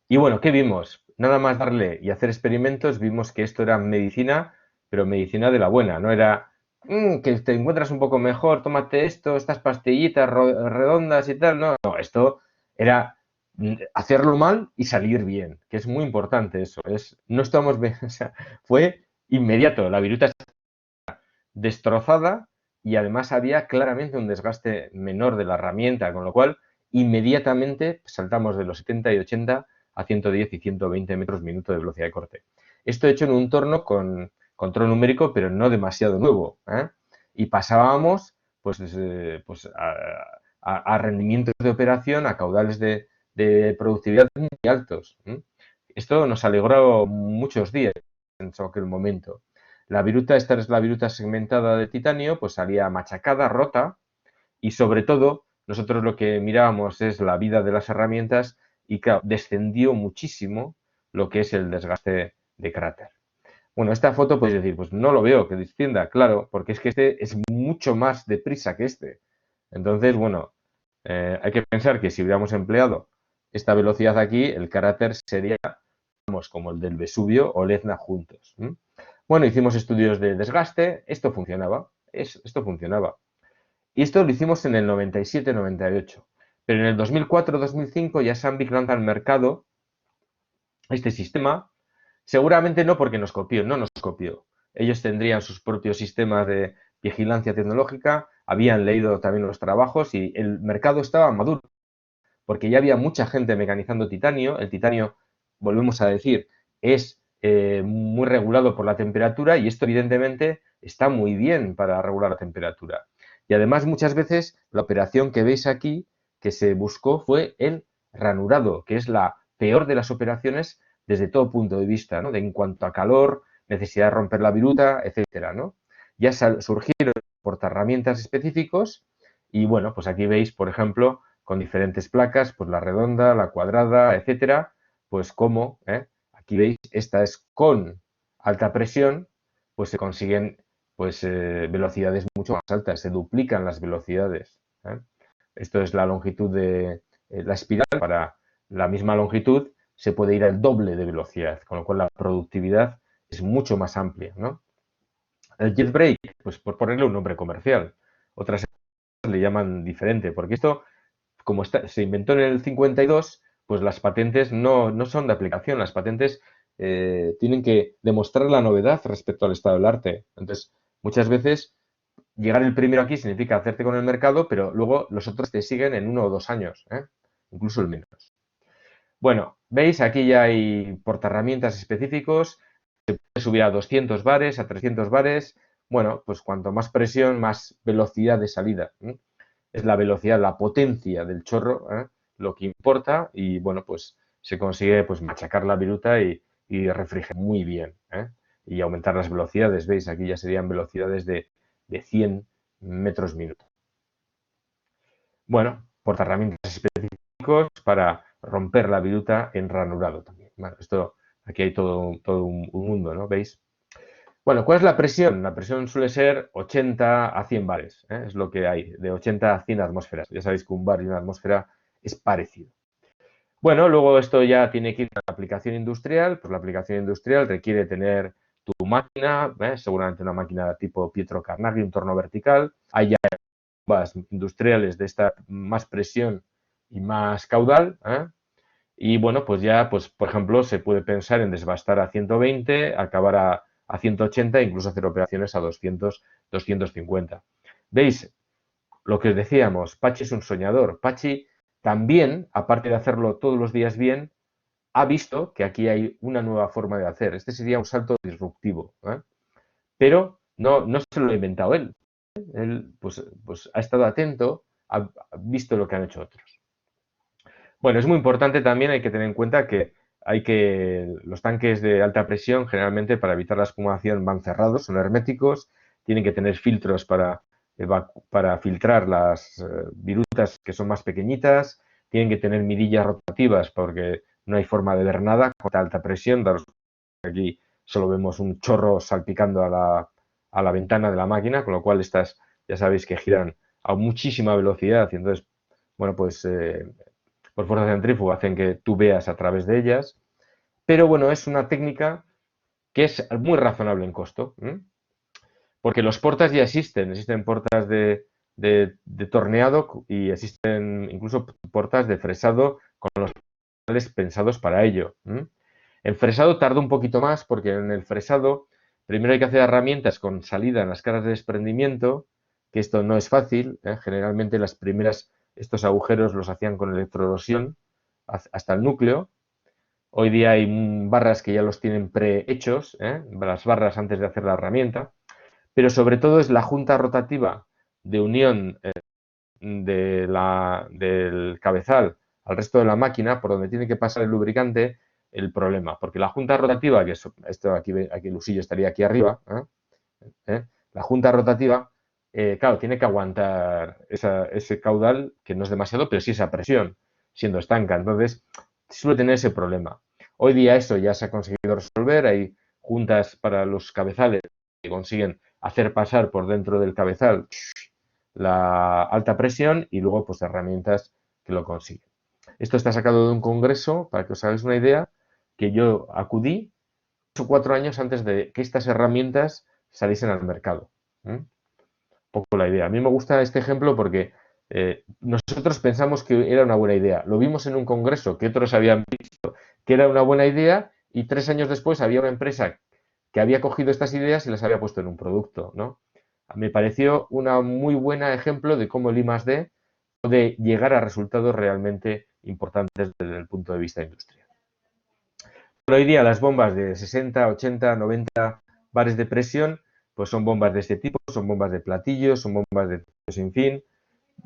Y bueno, ¿qué vimos? Nada más darle y hacer experimentos, vimos que esto era medicina, pero medicina de la buena. No era que te encuentras un poco mejor, tómate esto, estas pastillitas redondas y tal. No, no, esto era hacerlo mal y salir bien, que es muy importante eso. No estamos bien, o sea, fue inmediato. La viruta está destrozada y además había claramente un desgaste menor de la herramienta, con lo cual inmediatamente saltamos de los 70 y 80 a 110 y 120 metros minuto de velocidad de corte. Esto hecho en un torno con control numérico, pero no demasiado nuevo, ¿eh? Y pasábamos pues a rendimientos de operación, a caudales de productividad muy altos. Esto nos alegró muchos días en aquel momento. La viruta, esta es la viruta segmentada de titanio, pues salía machacada, rota, y sobre todo nosotros lo que mirábamos es la vida de las herramientas y claro, descendió muchísimo lo que es el desgaste de cráter. Bueno, esta foto podéis decir, pues no lo veo que descienda, claro, porque es que este es mucho más deprisa que este. Entonces, bueno, hay que pensar que si hubiéramos empleado esta velocidad aquí, el cráter sería, vamos, como el del Vesubio o el Etna juntos. Bueno, hicimos estudios de desgaste, esto funcionaba, esto funcionaba. Y esto lo hicimos en el 97-98. Pero en el 2004-2005 ya Sandvik lanza al mercado este sistema. Seguramente no porque nos copió, no nos copió. Ellos tendrían sus propios sistemas de vigilancia tecnológica, habían leído también los trabajos y el mercado estaba maduro, porque ya había mucha gente mecanizando titanio. El titanio, volvemos a decir, es muy regulado por la temperatura y esto evidentemente está muy bien para regular la temperatura. Y además muchas veces la operación que veis aquí que se buscó fue el ranurado, que es la peor de las operaciones desde todo punto de vista, ¿no? De en cuanto a calor, necesidad de romper la viruta, etcétera, ¿no? Ya surgieron portaherramientas específicos y bueno, pues aquí veis, por ejemplo, con diferentes placas, pues la redonda, la cuadrada, etcétera, pues como, aquí veis, esta es con alta presión, pues se consiguen pues velocidades mucho más altas, se duplican las velocidades. Esto es la longitud de la espiral, para la misma longitud se puede ir al doble de velocidad, con lo cual la productividad es mucho más amplia, ¿no? El jet brake, pues por ponerle un nombre comercial, otras le llaman diferente, porque esto, como se inventó en el 52, pues las patentes no son de aplicación, las patentes tienen que demostrar la novedad respecto al estado del arte. Entonces, muchas veces llegar el primero aquí significa hacerte con el mercado, pero luego los otros te siguen en 1 o 2 años, incluso el menos. Bueno, veis, aquí ya hay portaherramientas específicos, se puede subir a 200 bares, a 300 bares. Bueno, pues cuanto más presión, más velocidad de salida. es la velocidad, la potencia del chorro, lo que importa y, bueno, pues se consigue pues machacar la viruta y refrigerar muy bien, y aumentar las velocidades. ¿Veis? Aquí ya serían velocidades de 100 metros minuto. Bueno, portaherramientas específicos para romper la viruta en ranurado también. Bueno, esto, aquí hay todo un mundo, ¿no? ¿Veis? Bueno, ¿cuál es la presión? La presión suele ser 80 a 100 bares, es lo que hay, de 80 a 100 atmósferas. Ya sabéis que un bar y una atmósfera es parecido. Bueno, luego esto ya tiene que ir a la aplicación industrial, pues la aplicación industrial requiere tener tu máquina, seguramente una máquina tipo Pietro Carnaghi, un torno vertical. Hay ya bombas industriales de esta más presión y más caudal, y bueno, pues ya, pues por ejemplo, se puede pensar en desbastar a 120, acabar a 180 e incluso hacer operaciones a 200, 250. ¿Veis? Lo que os decíamos, Pachi es un soñador. Pachi también, aparte de hacerlo todos los días bien, ha visto que aquí hay una nueva forma de hacer. Este sería un salto disruptivo, pero no se lo ha inventado él. Él pues ha estado atento, ha visto lo que han hecho otros. Bueno, es muy importante también, hay que tener en cuenta que los tanques de alta presión generalmente para evitar la espumación van cerrados, son herméticos, tienen que tener filtros para filtrar las virutas que son más pequeñitas, tienen que tener mirillas rotativas porque no hay forma de ver nada con alta presión. Daros aquí solo vemos un chorro salpicando a la ventana de la máquina, con lo cual estas ya sabéis que giran a muchísima velocidad y entonces, bueno, pues por fuerza centrífuga hacen que tú veas a través de ellas, pero bueno, es una técnica que es muy razonable en costo, porque los portas ya existen portas de torneado y existen incluso portas de fresado con los materiales pensados para ello. En fresado tarda un poquito más porque en el fresado primero hay que hacer herramientas con salida en las caras de desprendimiento, que esto no es fácil, generalmente estos agujeros los hacían con electroerosión hasta el núcleo. Hoy día hay barras que ya los tienen prehechos, las barras antes de hacer la herramienta, pero sobre todo es la junta rotativa de unión del cabezal al resto de la máquina, por donde tiene que pasar el lubricante, el problema. Porque la junta rotativa, que esto aquí el usillo estaría aquí arriba, la junta rotativa, claro, tiene que aguantar ese caudal, que no es demasiado, pero sí esa presión, siendo estanca. Entonces, suele tener ese problema. Hoy día eso ya se ha conseguido resolver, hay juntas para los cabezales que consiguen hacer pasar por dentro del cabezal la alta presión y luego pues herramientas que lo consiguen. Esto está sacado de un congreso, para que os hagáis una idea, que yo acudí 3 o 4 años antes de que estas herramientas saliesen al mercado. Un poco la idea. A mí me gusta este ejemplo porque nosotros pensamos que era una buena idea. Lo vimos en un congreso que otros habían visto que era una buena idea y 3 años después había una empresa que había cogido estas ideas y las había puesto en un producto, ¿no? Me pareció un muy buen ejemplo de cómo el I+D puede llegar a resultados realmente importantes desde el punto de vista industrial. Pero hoy día las bombas de 60, 80, 90 bares de presión, pues son bombas de este tipo, son bombas de platillo, son bombas de sin fin.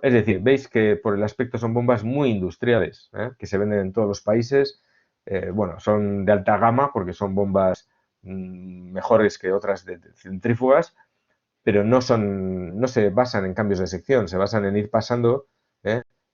Es decir, veis que por el aspecto son bombas muy industriales, que se venden en todos los países. Bueno, son de alta gama porque son bombas mejores que otras de centrífugas, pero no se basan en cambios de sección, se basan en ir pasando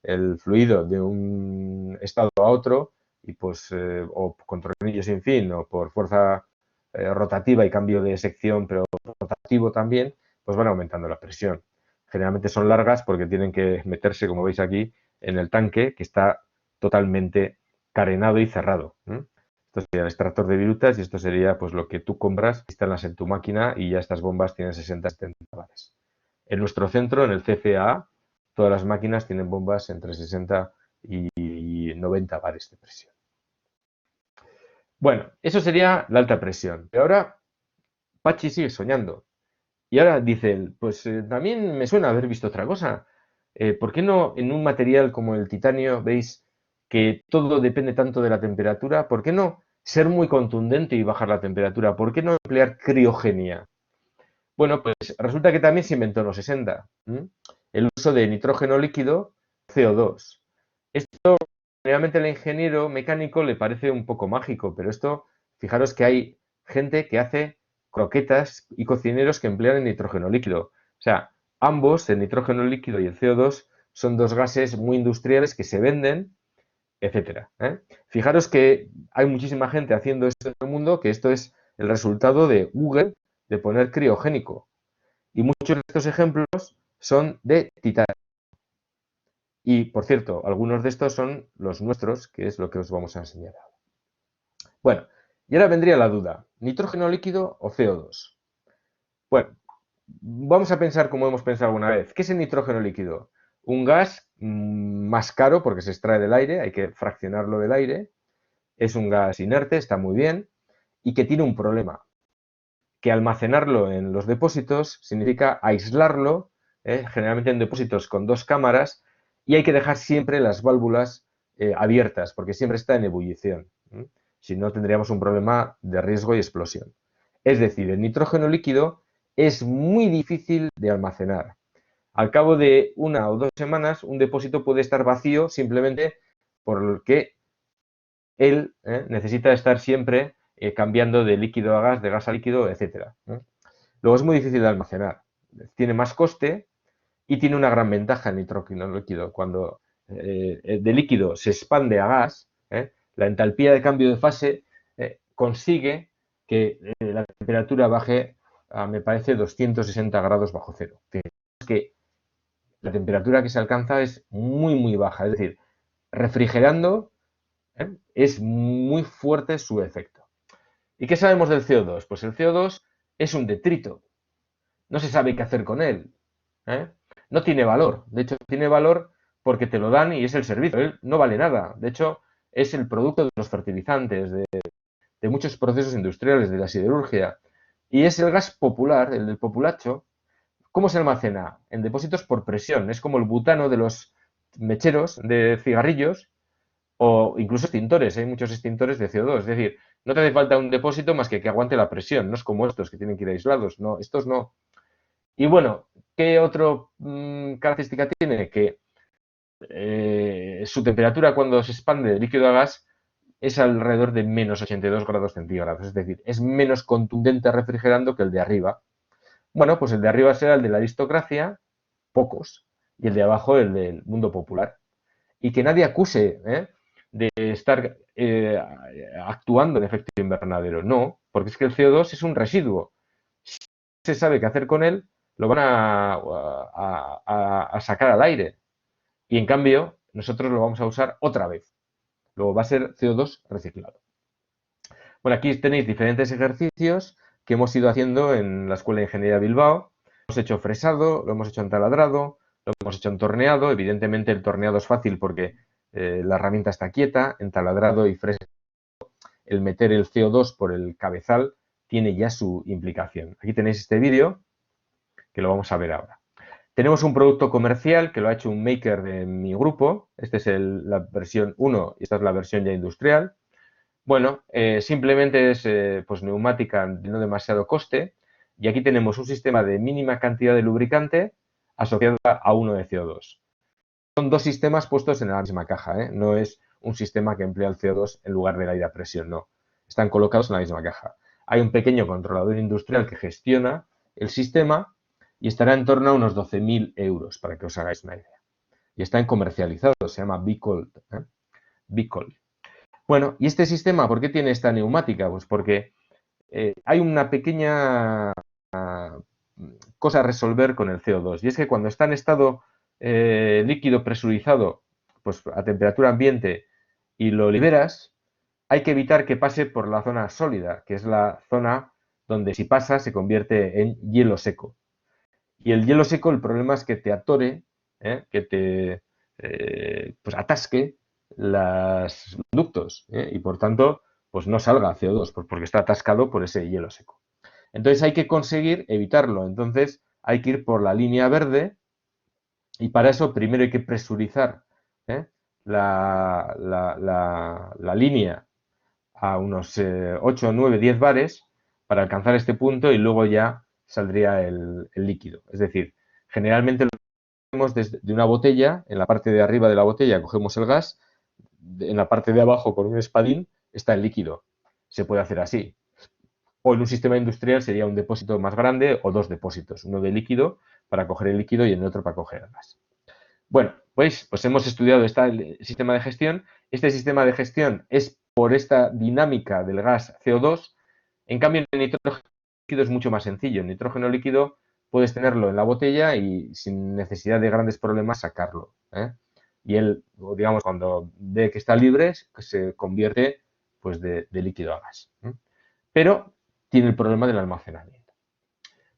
el fluido de un estado a otro y pues o con tornillo sin fin o por fuerza rotativa y cambio de sección, pero rotativo también, pues van aumentando la presión. Generalmente son largas porque tienen que meterse, como veis aquí, en el tanque que está totalmente carenado y cerrado. Esto sería el extractor de virutas y esto sería pues lo que tú compras, instalas en tu máquina y ya estas bombas tienen 60-70 bares. En nuestro centro, en el CFA, todas las máquinas tienen bombas entre 60 y 90 bares de presión. Bueno, eso sería la alta presión. Pero ahora Pachi sigue soñando. Y ahora dice él, pues también me suena haber visto otra cosa. ¿Por qué no en un material como el titanio veis que todo depende tanto de la temperatura? ¿Por qué no ser muy contundente y bajar la temperatura? ¿Por qué no emplear criogenia? Bueno, pues resulta que también se inventó en los 60. el uso de nitrógeno líquido, CO2. Esto realmente al ingeniero mecánico le parece un poco mágico, pero esto, fijaros que hay gente que hace croquetas y cocineros que emplean el nitrógeno líquido. O sea, ambos, el nitrógeno líquido y el CO2, son dos gases muy industriales que se venden, etcétera. Fijaros que hay muchísima gente haciendo esto en el mundo, que esto es el resultado de Google de poner criogénico. Y muchos de estos ejemplos son de titanio. Y, por cierto, algunos de estos son los nuestros, que es lo que os vamos a enseñar ahora. Bueno, y ahora vendría la duda, ¿nitrógeno líquido o CO2? Bueno, vamos a pensar como hemos pensado alguna vez. ¿Qué es el nitrógeno líquido? Un gas más caro porque se extrae del aire, hay que fraccionarlo del aire. Es un gas inerte, está muy bien, y que tiene un problema, que almacenarlo en los depósitos significa aislarlo, generalmente en depósitos con dos cámaras, y hay que dejar siempre las válvulas abiertas, porque siempre está en ebullición. Si no, tendríamos un problema de riesgo y explosión. Es decir, el nitrógeno líquido es muy difícil de almacenar. Al cabo de 1 o 2 semanas, un depósito puede estar vacío simplemente porque él necesita estar siempre cambiando de líquido a gas, de gas a líquido, etcétera. Luego es muy difícil de almacenar. Tiene más coste y tiene una gran ventaja el nitrógeno líquido. Cuando de líquido se expande a gas, la entalpía de cambio de fase consigue que la temperatura baje a, me parece, 260 grados bajo cero. Es que la temperatura que se alcanza es muy, muy baja. Es decir, refrigerando es muy fuerte su efecto. ¿Y qué sabemos del CO2? Pues el CO2 es un detrito. No se sabe qué hacer con él. No tiene valor. De hecho, tiene valor porque te lo dan y es el servicio. Él no vale nada. De hecho, es el producto de los fertilizantes, de muchos procesos industriales, de la siderurgia. Y es el gas popular, el del populacho. ¿Cómo se almacena? En depósitos por presión. Es como el butano de los mecheros de cigarrillos o incluso extintores. Hay muchos extintores de CO2. Es decir, no te hace falta un depósito más que aguante la presión. No es como estos que tienen que ir aislados. No, estos no. Y bueno, ¿qué otra característica tiene? Que su temperatura cuando se expande de líquido a gas es alrededor de menos 82 grados centígrados. Es decir, es menos contundente refrigerando que el de arriba. Bueno, pues el de arriba será el de la aristocracia, pocos, y el de abajo el del mundo popular. Y que nadie acuse de estar actuando en efecto invernadero. No, porque es que el CO2 es un residuo. Si se sabe qué hacer con él, lo van a sacar al aire. Y en cambio, nosotros lo vamos a usar otra vez. Luego va a ser CO2 reciclado. Bueno, aquí tenéis diferentes ejercicios que hemos ido haciendo en la Escuela de Ingeniería de Bilbao. Hemos hecho fresado, lo hemos hecho entaladrado, lo hemos hecho entorneado. Evidentemente el torneado es fácil porque la herramienta está quieta. Entaladrado y fresado, el meter el CO2 por el cabezal tiene ya su implicación. Aquí tenéis este vídeo que lo vamos a ver ahora. Tenemos un producto comercial que lo ha hecho un maker de mi grupo. Esta es la versión 1 y esta es la versión ya industrial. Bueno, simplemente es pues neumática de no demasiado coste y aquí tenemos un sistema de mínima cantidad de lubricante asociado a uno de CO2. Son dos sistemas puestos en la misma caja, no es un sistema que emplea el CO2 en lugar del aire a presión, no. Están colocados en la misma caja. Hay un pequeño controlador industrial que gestiona el sistema y estará en torno a unos 12.000 euros, para que os hagáis una idea. Y está en comercializado, se llama Bicold. Bicold. Bueno, ¿y este sistema por qué tiene esta neumática? Pues porque hay una pequeña cosa a resolver con el CO2. Y es que cuando está en estado líquido presurizado, pues a temperatura ambiente, y lo liberas, hay que evitar que pase por la zona sólida, que es la zona donde si pasa se convierte en hielo seco. Y el hielo seco, el problema es que te atore, que te pues atasque los ductos y por tanto pues no salga CO2 porque está atascado por ese hielo seco. Entonces hay que conseguir evitarlo. Entonces hay que ir por la línea verde y para eso primero hay que presurizar la línea a unos 8, 9, 10 bares para alcanzar este punto y luego ya saldría el líquido. Es decir, generalmente desde una botella, en la parte de arriba de la botella cogemos el gas, en la parte de abajo con un espadín está el líquido. Se puede hacer así. O en un sistema industrial sería un depósito más grande o dos depósitos, uno de líquido para coger el líquido y el otro para coger el gas. Bueno, pues hemos estudiado este sistema de gestión. Este sistema de gestión es por esta dinámica del gas CO2. En cambio, el nitrógeno líquido es mucho más sencillo. El nitrógeno líquido puedes tenerlo en la botella y sin necesidad de grandes problemas sacarlo, ¿eh? Y él, digamos, cuando ve que está libre, se convierte pues de líquido a gas, ¿eh? Pero tiene el problema del almacenamiento.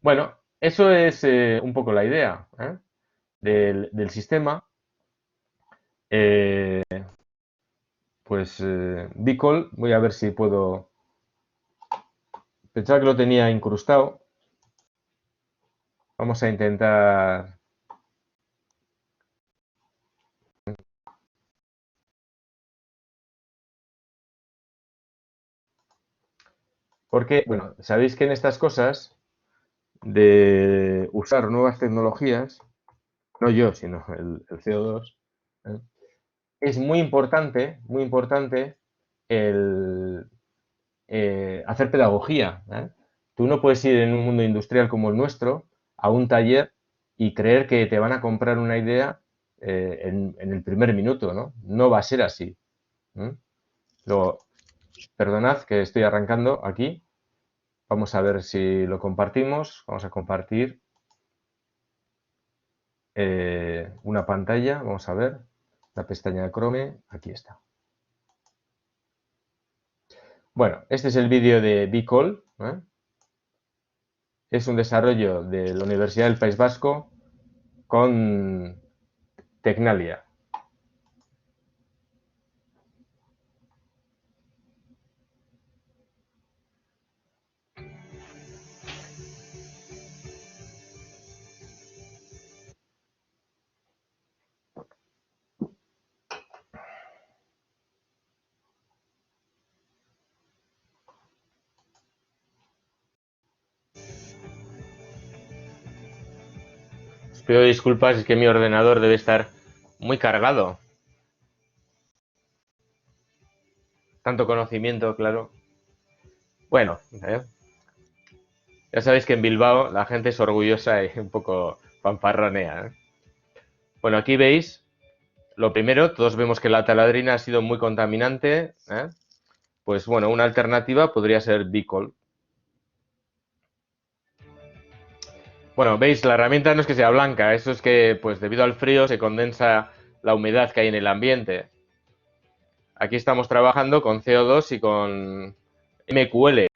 Bueno, eso es un poco la idea, ¿eh? del sistema. Pues Bicol, voy a ver si puedo. Pensaba que lo tenía incrustado. Vamos a intentar. Porque, bueno, sabéis que en estas cosas de usar nuevas tecnologías, no yo, sino el CO2, ¿eh? Es muy importante el hacer pedagogía, ¿eh? Tú no puedes ir en un mundo industrial como el nuestro a un taller y creer que te van a comprar una idea en el primer minuto, ¿no? No va a ser así. Luego, perdonad que estoy arrancando aquí. Vamos a ver si lo compartimos. Vamos a compartir una pantalla. Vamos a ver la pestaña de Chrome. Aquí está. Bueno, este es el vídeo de Bicol, ¿eh? Es un desarrollo de la Universidad del País Vasco con Tecnalia. Os pido disculpas, es que mi ordenador debe estar muy cargado. Tanto conocimiento, claro. Bueno, ya sabéis que en Bilbao la gente es orgullosa y un poco fanfarronea, ¿eh? Bueno, aquí veis, lo primero, todos vemos que la taladrina ha sido muy contaminante, ¿eh? Pues bueno, una alternativa podría ser Bicol. Bueno, veis, la herramienta no es que sea blanca, eso es que, pues debido al frío, se condensa la humedad que hay en el ambiente. Aquí estamos trabajando con CO2 y con MQL.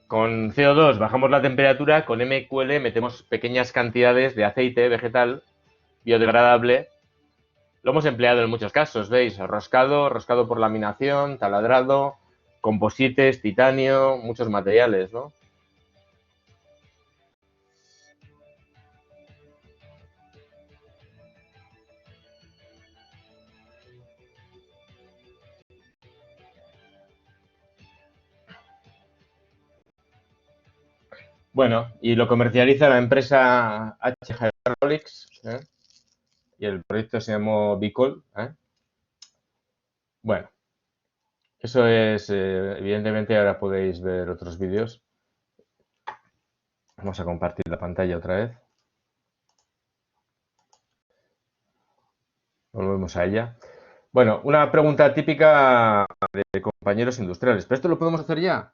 Con CO2 bajamos la temperatura, con MQL metemos pequeñas cantidades de aceite vegetal biodegradable. Lo hemos empleado en muchos casos, ¿veis? Roscado, roscado por laminación, taladrado, composites, titanio, muchos materiales, ¿no? Bueno, y lo comercializa la empresa HG Hydraulics, ¿eh? Y el proyecto se llamó Bicol, ¿eh? Bueno, eso es, evidentemente ahora podéis ver otros vídeos. Vamos a compartir la pantalla otra vez. Volvemos a ella. Bueno, una pregunta típica de compañeros industriales. ¿Pero esto lo podemos hacer ya?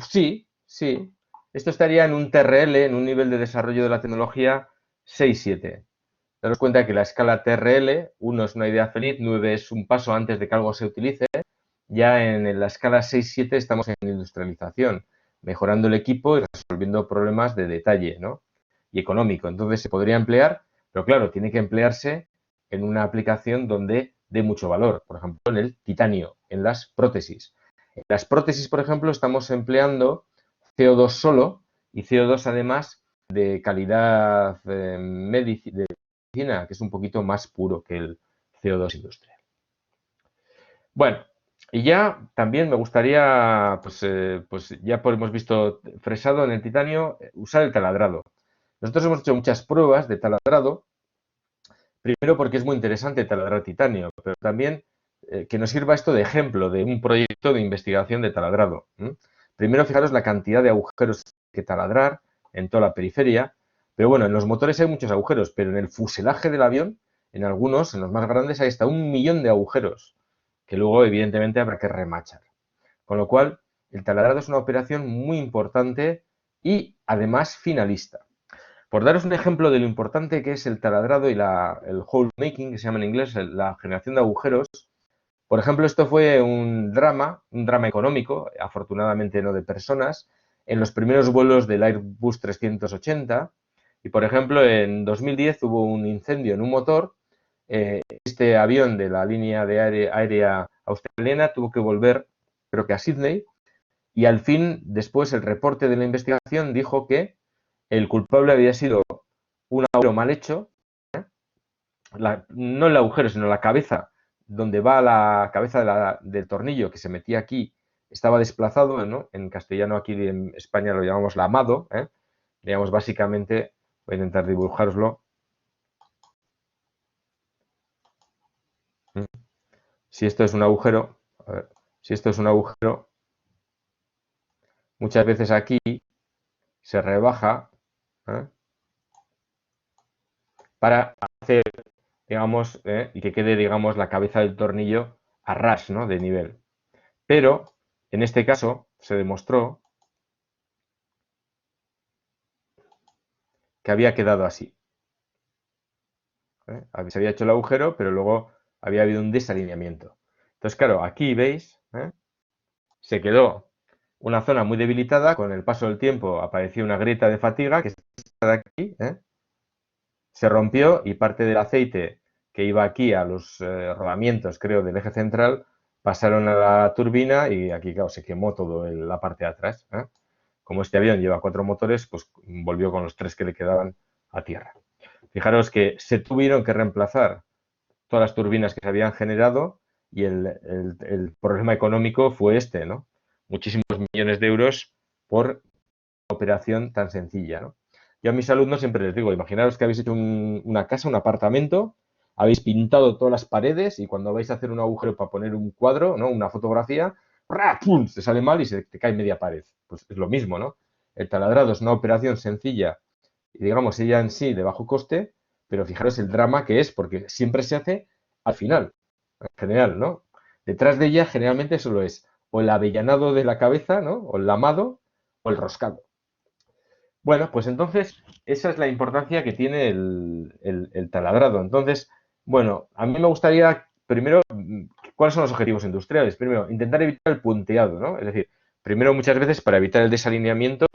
Sí, sí. Esto estaría en un TRL, en un nivel de desarrollo de la tecnología 6-7. Daros cuenta que la escala TRL, 1 es una idea feliz, 9 es un paso antes de que algo se utilice. Ya en la escala 6-7 estamos en industrialización, mejorando el equipo y resolviendo problemas de detalle, ¿no? Y económico. Entonces se podría emplear, pero claro, tiene que emplearse en una aplicación donde dé mucho valor. Por ejemplo, en el titanio, en las prótesis. En las prótesis, por ejemplo, estamos empleando CO2 solo y CO2 además de calidad de medicina, que es un poquito más puro que el CO2 industrial. Bueno, Y ya también me gustaría, pues ya hemos visto fresado en el titanio, usar el taladrado. Nosotros hemos hecho muchas pruebas de taladrado, primero porque es muy interesante taladrar titanio, pero también que nos sirva esto de ejemplo de un proyecto de investigación de taladrado. Primero, fijaros la cantidad de agujeros que taladrar en toda la periferia, pero bueno, en los motores hay muchos agujeros, pero en el fuselaje del avión, en algunos, en los más grandes, hay hasta 1 millón de agujeros, que luego evidentemente habrá que remachar. Con lo cual, el taladrado es una operación muy importante y además finalista. Por daros un ejemplo de lo importante que es el taladrado y el hole making, que se llama en inglés, la generación de agujeros, por ejemplo, esto fue un drama económico, afortunadamente no de personas, en los primeros vuelos del Airbus 380. Y, por ejemplo, en 2010 hubo un incendio en un motor. Este avión de la línea aérea australiana tuvo que volver, creo que a Sydney, y al fin, después, el reporte de la investigación dijo que el culpable había sido un agujero mal hecho, no el agujero, sino la cabeza, donde va la cabeza del tornillo que se metía aquí, estaba desplazado, ¿no? En castellano aquí en España lo llamamos lamado, digamos básicamente, voy a intentar dibujároslo. Si esto es un agujero, a ver, si esto es un agujero, muchas veces aquí se rebaja ¿eh? Para hacer, digamos, y que quede, digamos, la cabeza del tornillo a ras, ¿no? De nivel. Pero, en este caso, se demostró que había quedado así. Se había hecho el agujero, pero luego había habido un desalineamiento. Entonces, claro, aquí veis, se quedó una zona muy debilitada, con el paso del tiempo apareció una grieta de fatiga, que es esta de aquí, se rompió y parte del aceite que iba aquí a los rodamientos, creo, del eje central, pasaron a la turbina y aquí, claro, se quemó toda la parte de atrás. Como este avión lleva 4 motores, pues volvió con los 3 que le quedaban a tierra. Fijaros que se tuvieron que reemplazar todas las turbinas que se habían generado y el problema económico fue este, ¿no? Muchísimos millones de euros por una operación tan sencilla, ¿no? Yo a mis alumnos siempre les digo, imaginaros que habéis hecho una casa, un apartamento, habéis pintado todas las paredes y cuando vais a hacer un agujero para poner un cuadro, ¿no? Una fotografía, ¡pum! Se sale mal y se te cae media pared. Pues es lo mismo, ¿no? El taladrado es una operación sencilla y digamos ella en sí de bajo coste, pero fijaros el drama que es, porque siempre se hace al final, en general, ¿no? Detrás de ella generalmente solo es o el avellanado de la cabeza, ¿no? O el lamado o el roscado. Bueno, pues entonces esa es la importancia que tiene el taladrado. Entonces, bueno, a mí me gustaría primero, ¿cuáles son los objetivos industriales? Primero, intentar evitar el punteado, ¿no? Es decir, primero muchas veces para evitar el desalineamiento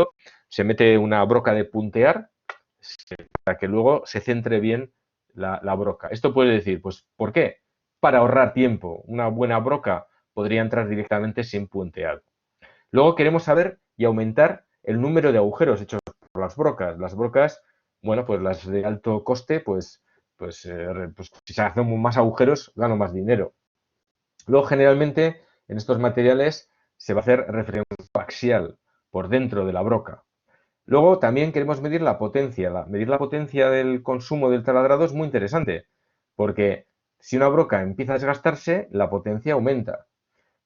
se mete una broca de puntear para que luego se centre bien la broca. Esto puede decir, pues, ¿por qué? Para ahorrar tiempo. Una buena broca podría entrar directamente sin punteado. Luego queremos saber y aumentar el número de agujeros hechos por las brocas. Las brocas, bueno, pues las de alto coste, pues si se hacen más agujeros, gano más dinero. Luego, generalmente, en estos materiales se va a hacer referencia axial por dentro de la broca. Luego también queremos medir la potencia. Medir la potencia del consumo del taladrado es muy interesante, porque si una broca empieza a desgastarse, la potencia aumenta.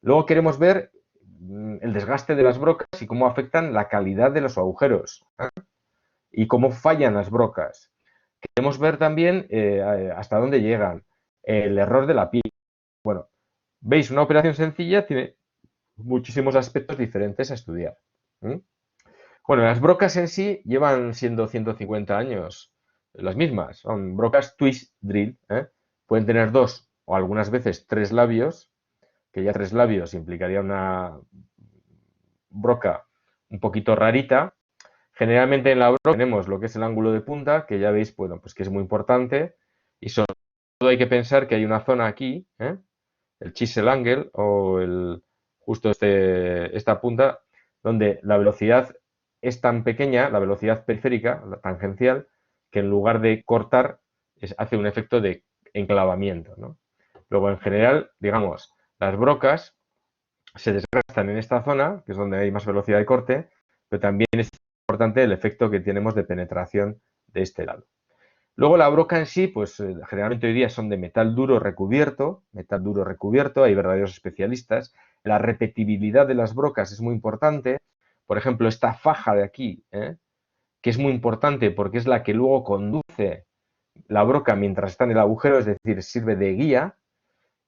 Luego queremos ver el desgaste de las brocas y cómo afectan la calidad de los agujeros y cómo fallan las brocas. Queremos ver también hasta dónde llegan, el error de la piel. Bueno, veis, una operación sencilla tiene muchísimos aspectos diferentes a estudiar. Bueno, las brocas en sí llevan siendo 150 años las mismas. Son brocas twist drill. Pueden tener 2 o algunas veces 3 labios, que ya 3 labios implicaría una broca un poquito rarita. Generalmente en la broca tenemos lo que es el ángulo de punta, que ya veis, bueno, pues que es muy importante. Y sobre todo hay que pensar que hay una zona aquí, el chisel angle o justo esta punta, donde la velocidad es tan pequeña, la velocidad periférica, la tangencial, que en lugar de cortar, hace un efecto de enclavamiento, ¿no? Luego, en general, digamos, las brocas se desgastan en esta zona, que es donde hay más velocidad de corte, pero también es importante el efecto que tenemos de penetración de este lado. Luego la broca en sí, pues generalmente hoy día son de metal duro recubierto, hay verdaderos especialistas. La repetibilidad de las brocas es muy importante. Por ejemplo, esta faja de aquí, que es muy importante porque es la que luego conduce la broca mientras está en el agujero, es decir, sirve de guía.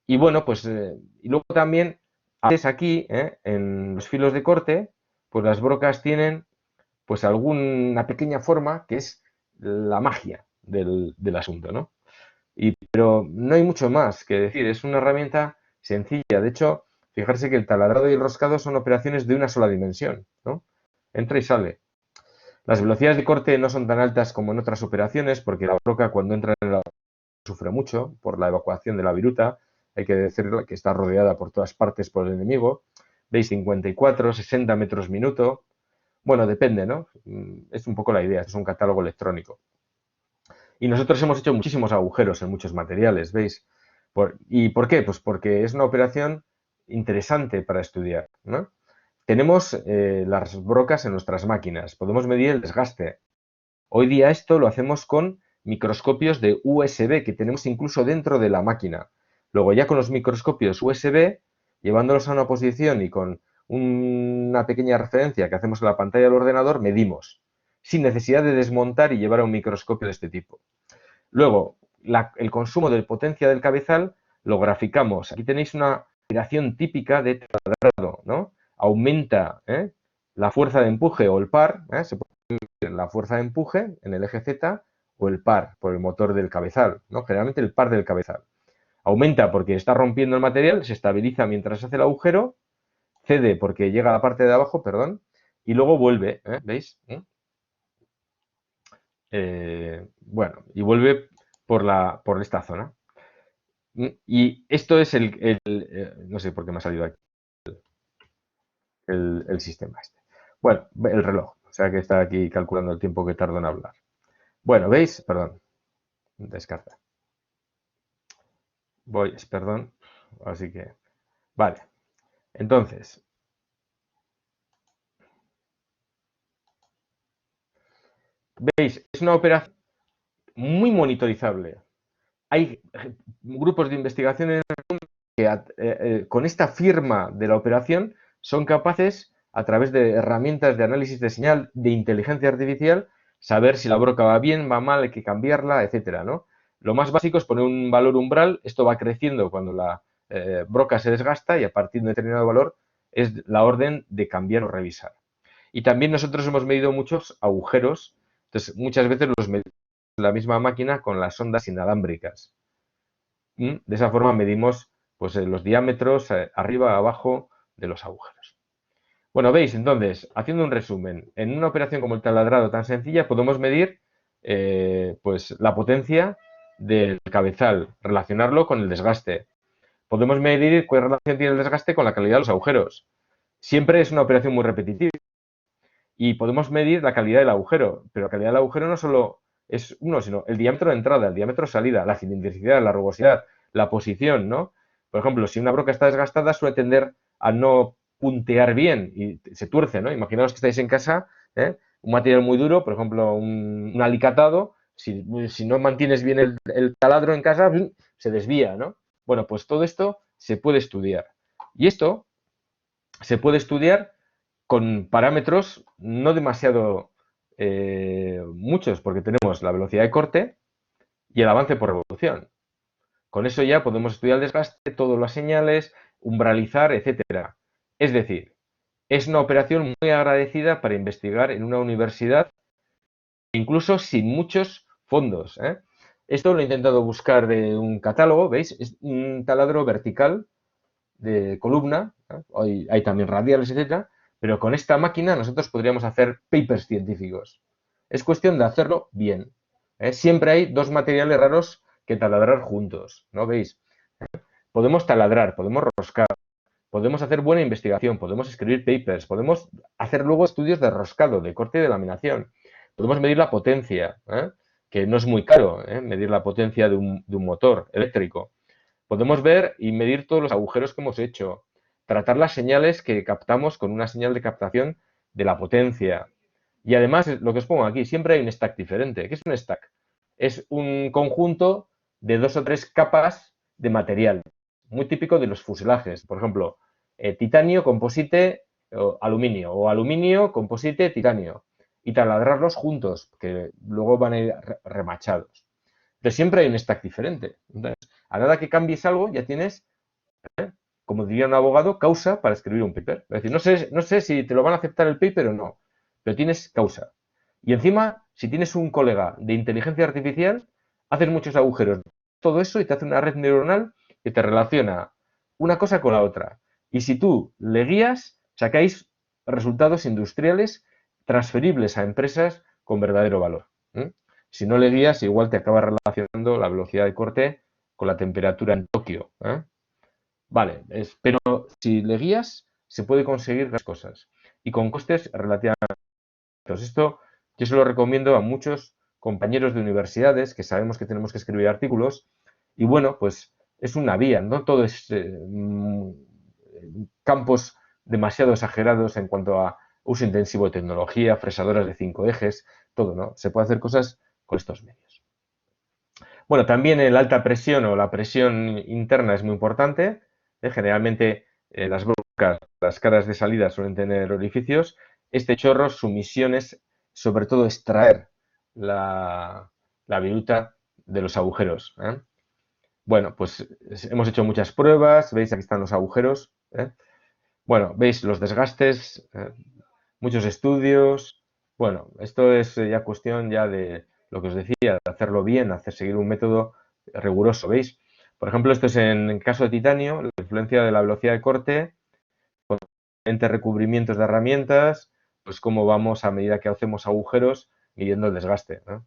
Y bueno, pues y luego también, a veces aquí, en los filos de corte, pues las brocas tienen pues alguna pequeña forma que es la magia del asunto, ¿no? Pero no hay mucho más que decir, es una herramienta sencilla. De hecho, fijarse que el taladrado y el roscado son operaciones de una sola dimensión, ¿no? Entra y sale. Las velocidades de corte no son tan altas como en otras operaciones porque la broca cuando entra en la sufre mucho por la evacuación de la viruta. Hay que decirlo que está rodeada por todas partes por el enemigo. Veis 54, 60 metros minuto. Bueno, depende, ¿no? Es un poco la idea, es un catálogo electrónico. Y nosotros hemos hecho muchísimos agujeros en muchos materiales, ¿veis? ¿Y por qué? Pues porque es una operación interesante para estudiar, ¿no? Tenemos las brocas en nuestras máquinas, podemos medir el desgaste. Hoy día esto lo hacemos con microscopios de USB que tenemos incluso dentro de la máquina. Luego ya con los microscopios USB, llevándolos a una posición y con una pequeña referencia que hacemos en la pantalla del ordenador, medimos, sin necesidad de desmontar y llevar a un microscopio de este tipo. Luego, el consumo de potencia del cabezal lo graficamos. Aquí tenéis una operación típica de taladrado, ¿no? Aumenta la fuerza de empuje o el par, se puede medir la fuerza de empuje en el eje Z o el par por el motor del cabezal, ¿no? Generalmente el par del cabezal. Aumenta porque está rompiendo el material, se estabiliza mientras hace el agujero, cede porque llega a la parte de abajo, perdón, y luego vuelve, ¿veis? Bueno, y vuelve por esta zona. Y esto es no sé por qué me ha salido aquí el sistema este. Bueno, el reloj, o sea que está aquí calculando el tiempo que tardo en hablar. Bueno, ¿veis? Perdón, descarta. Perdón, así que, vale. Entonces, ¿veis? Es una operación muy monitorizable. Hay grupos de investigación que con esta firma de la operación son capaces, a través de herramientas de análisis de señal de inteligencia artificial, saber si la broca va bien, va mal, hay que cambiarla, etcétera, ¿no? Lo más básico es poner un valor umbral, esto va creciendo cuando la broca se desgasta y a partir de un determinado valor es la orden de cambiar o revisar. Y también nosotros hemos medido muchos agujeros, entonces muchas veces los medimos en la misma máquina con las sondas inalámbricas. De esa forma medimos pues, los diámetros arriba, abajo de los agujeros. Bueno, veis, entonces, haciendo un resumen, en una operación como el taladrado tan sencilla podemos medir pues, la potencia del cabezal, relacionarlo con el desgaste. Podemos medir qué relación tiene el desgaste con la calidad de los agujeros. Siempre es una operación muy repetitiva. Y podemos medir la calidad del agujero, pero la calidad del agujero no solo es uno, sino el diámetro de entrada, el diámetro de salida, la cilindricidad, la rugosidad, la posición, ¿no? Por ejemplo, si una broca está desgastada, suele tender a no puntear bien y se tuerce, ¿no? Imaginaos que estáis en casa, un material muy duro, por ejemplo, un alicatado, si no mantienes bien el taladro en casa, se desvía, ¿no? Bueno, pues todo esto se puede estudiar. Y esto se puede estudiar con parámetros no demasiado muchos, porque tenemos la velocidad de corte y el avance por revolución. Con eso ya podemos estudiar el desgaste, todas las señales, umbralizar, etcétera. Es decir, es una operación muy agradecida para investigar en una universidad, incluso sin muchos fondos. Esto lo he intentado buscar de un catálogo, ¿veis? Es un taladro vertical de columna, hay también radiales, etcétera, pero con esta máquina nosotros podríamos hacer papers científicos. Es cuestión de hacerlo bien. Siempre hay dos materiales raros que taladrar juntos, ¿no veis? Podemos taladrar, podemos roscar, podemos hacer buena investigación, podemos escribir papers, podemos hacer luego estudios de roscado, de corte y de laminación. Podemos medir la potencia, que no es muy caro, medir la potencia de un motor eléctrico. Podemos ver y medir todos los agujeros que hemos hecho. tratar las señales que captamos con una señal de captación de la potencia. Y además, lo que os pongo aquí, siempre hay un stack diferente. ¿Qué es un stack? Es un conjunto de 2 o 3 capas de material, muy típico de los fuselajes. Por ejemplo, titanio, composite, aluminio, o aluminio, composite, titanio. Y taladrarlos juntos, que luego van a ir remachados. Pero siempre hay un stack diferente. Entonces, a nada que cambies algo, ya tienes, como diría un abogado, causa para escribir un paper. Es decir, no sé si te lo van a aceptar el paper o no, pero tienes causa. Y encima, si tienes un colega de inteligencia artificial, haces muchos agujeros. Todo eso y te hace una red neuronal que te relaciona una cosa con la otra. Y si tú le guías, sacáis resultados industriales transferibles a empresas con verdadero valor. Si no le guías, igual te acabas relacionando la velocidad de corte con la temperatura en Tokio. Vale, pero si le guías, se puede conseguir las cosas y con costes relativamente altos. Esto yo se lo recomiendo a muchos compañeros de universidades que sabemos que tenemos que escribir artículos y bueno, pues es una vía, no todo es campos demasiado exagerados en cuanto a uso intensivo de tecnología, fresadoras de 5 ejes, todo, ¿no? Se puede hacer cosas con estos medios. Bueno, también el alta presión o la presión interna es muy importante. Generalmente las brocas, las caras de salida suelen tener orificios. Este chorro, su misión es sobre todo extraer la viruta de los agujeros. Bueno, pues hemos hecho muchas pruebas. Veis, aquí están los agujeros. Bueno, veis los desgastes, muchos estudios. Bueno, esto es ya cuestión ya de lo que os decía, de hacerlo bien, seguir un método riguroso, ¿veis? Por ejemplo, esto es en caso de titanio, la influencia de la velocidad de corte, con diferentes recubrimientos de herramientas, pues cómo vamos a medida que hacemos agujeros midiendo el desgaste, ¿no?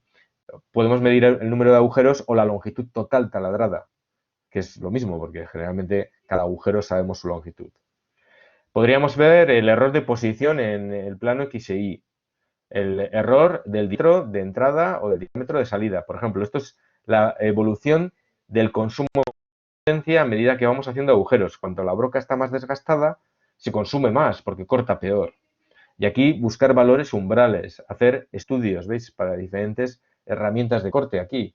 Podemos medir el número de agujeros o la longitud total taladrada, que es lo mismo, porque generalmente cada agujero sabemos su longitud. Podríamos ver el error de posición en el plano X e Y, el error del diámetro de entrada o del diámetro de salida. Por ejemplo, esto es la evolución del consumo de potencia a medida que vamos haciendo agujeros. Cuanto la broca está más desgastada, se consume más porque corta peor. Y aquí buscar valores umbrales, hacer estudios, ¿veis? Para diferentes herramientas de corte aquí.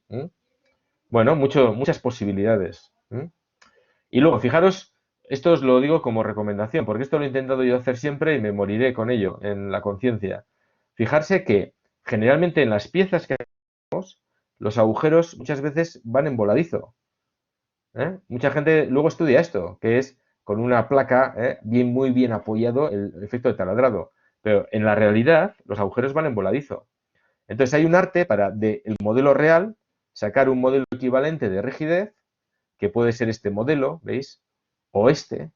Bueno, muchas posibilidades. Y luego, fijaros, esto os lo digo como recomendación, porque esto lo he intentado yo hacer siempre y me moriré con ello en la conciencia. Fijarse que generalmente en las piezas que hacemos, los agujeros muchas veces van en voladizo. Mucha gente luego estudia esto, que es con una placa muy bien apoyado el efecto de taladrado. Pero en la realidad, los agujeros van en voladizo. Entonces hay un arte para del modelo real sacar un modelo equivalente de rigidez, que puede ser este modelo, ¿veis? O este,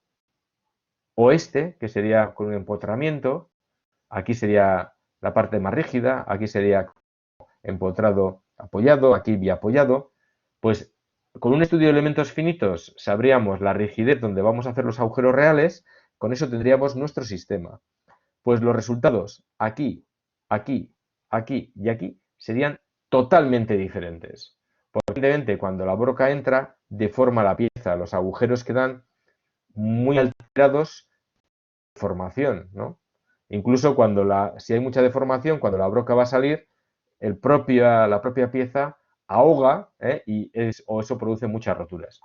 que sería con un empotramiento. Aquí sería la parte más rígida, aquí sería empotrado apoyado, aquí biapoyado. Pues con un estudio de elementos finitos sabríamos la rigidez donde vamos a hacer los agujeros reales, con eso tendríamos nuestro sistema. Pues los resultados aquí, aquí, aquí y aquí serían totalmente diferentes. Evidentemente, cuando la broca entra, deforma la pieza, los agujeros quedan muy alterados de formación, ¿no? Incluso si hay mucha deformación, cuando la broca va a salir, la propia pieza ahoga o eso produce muchas roturas.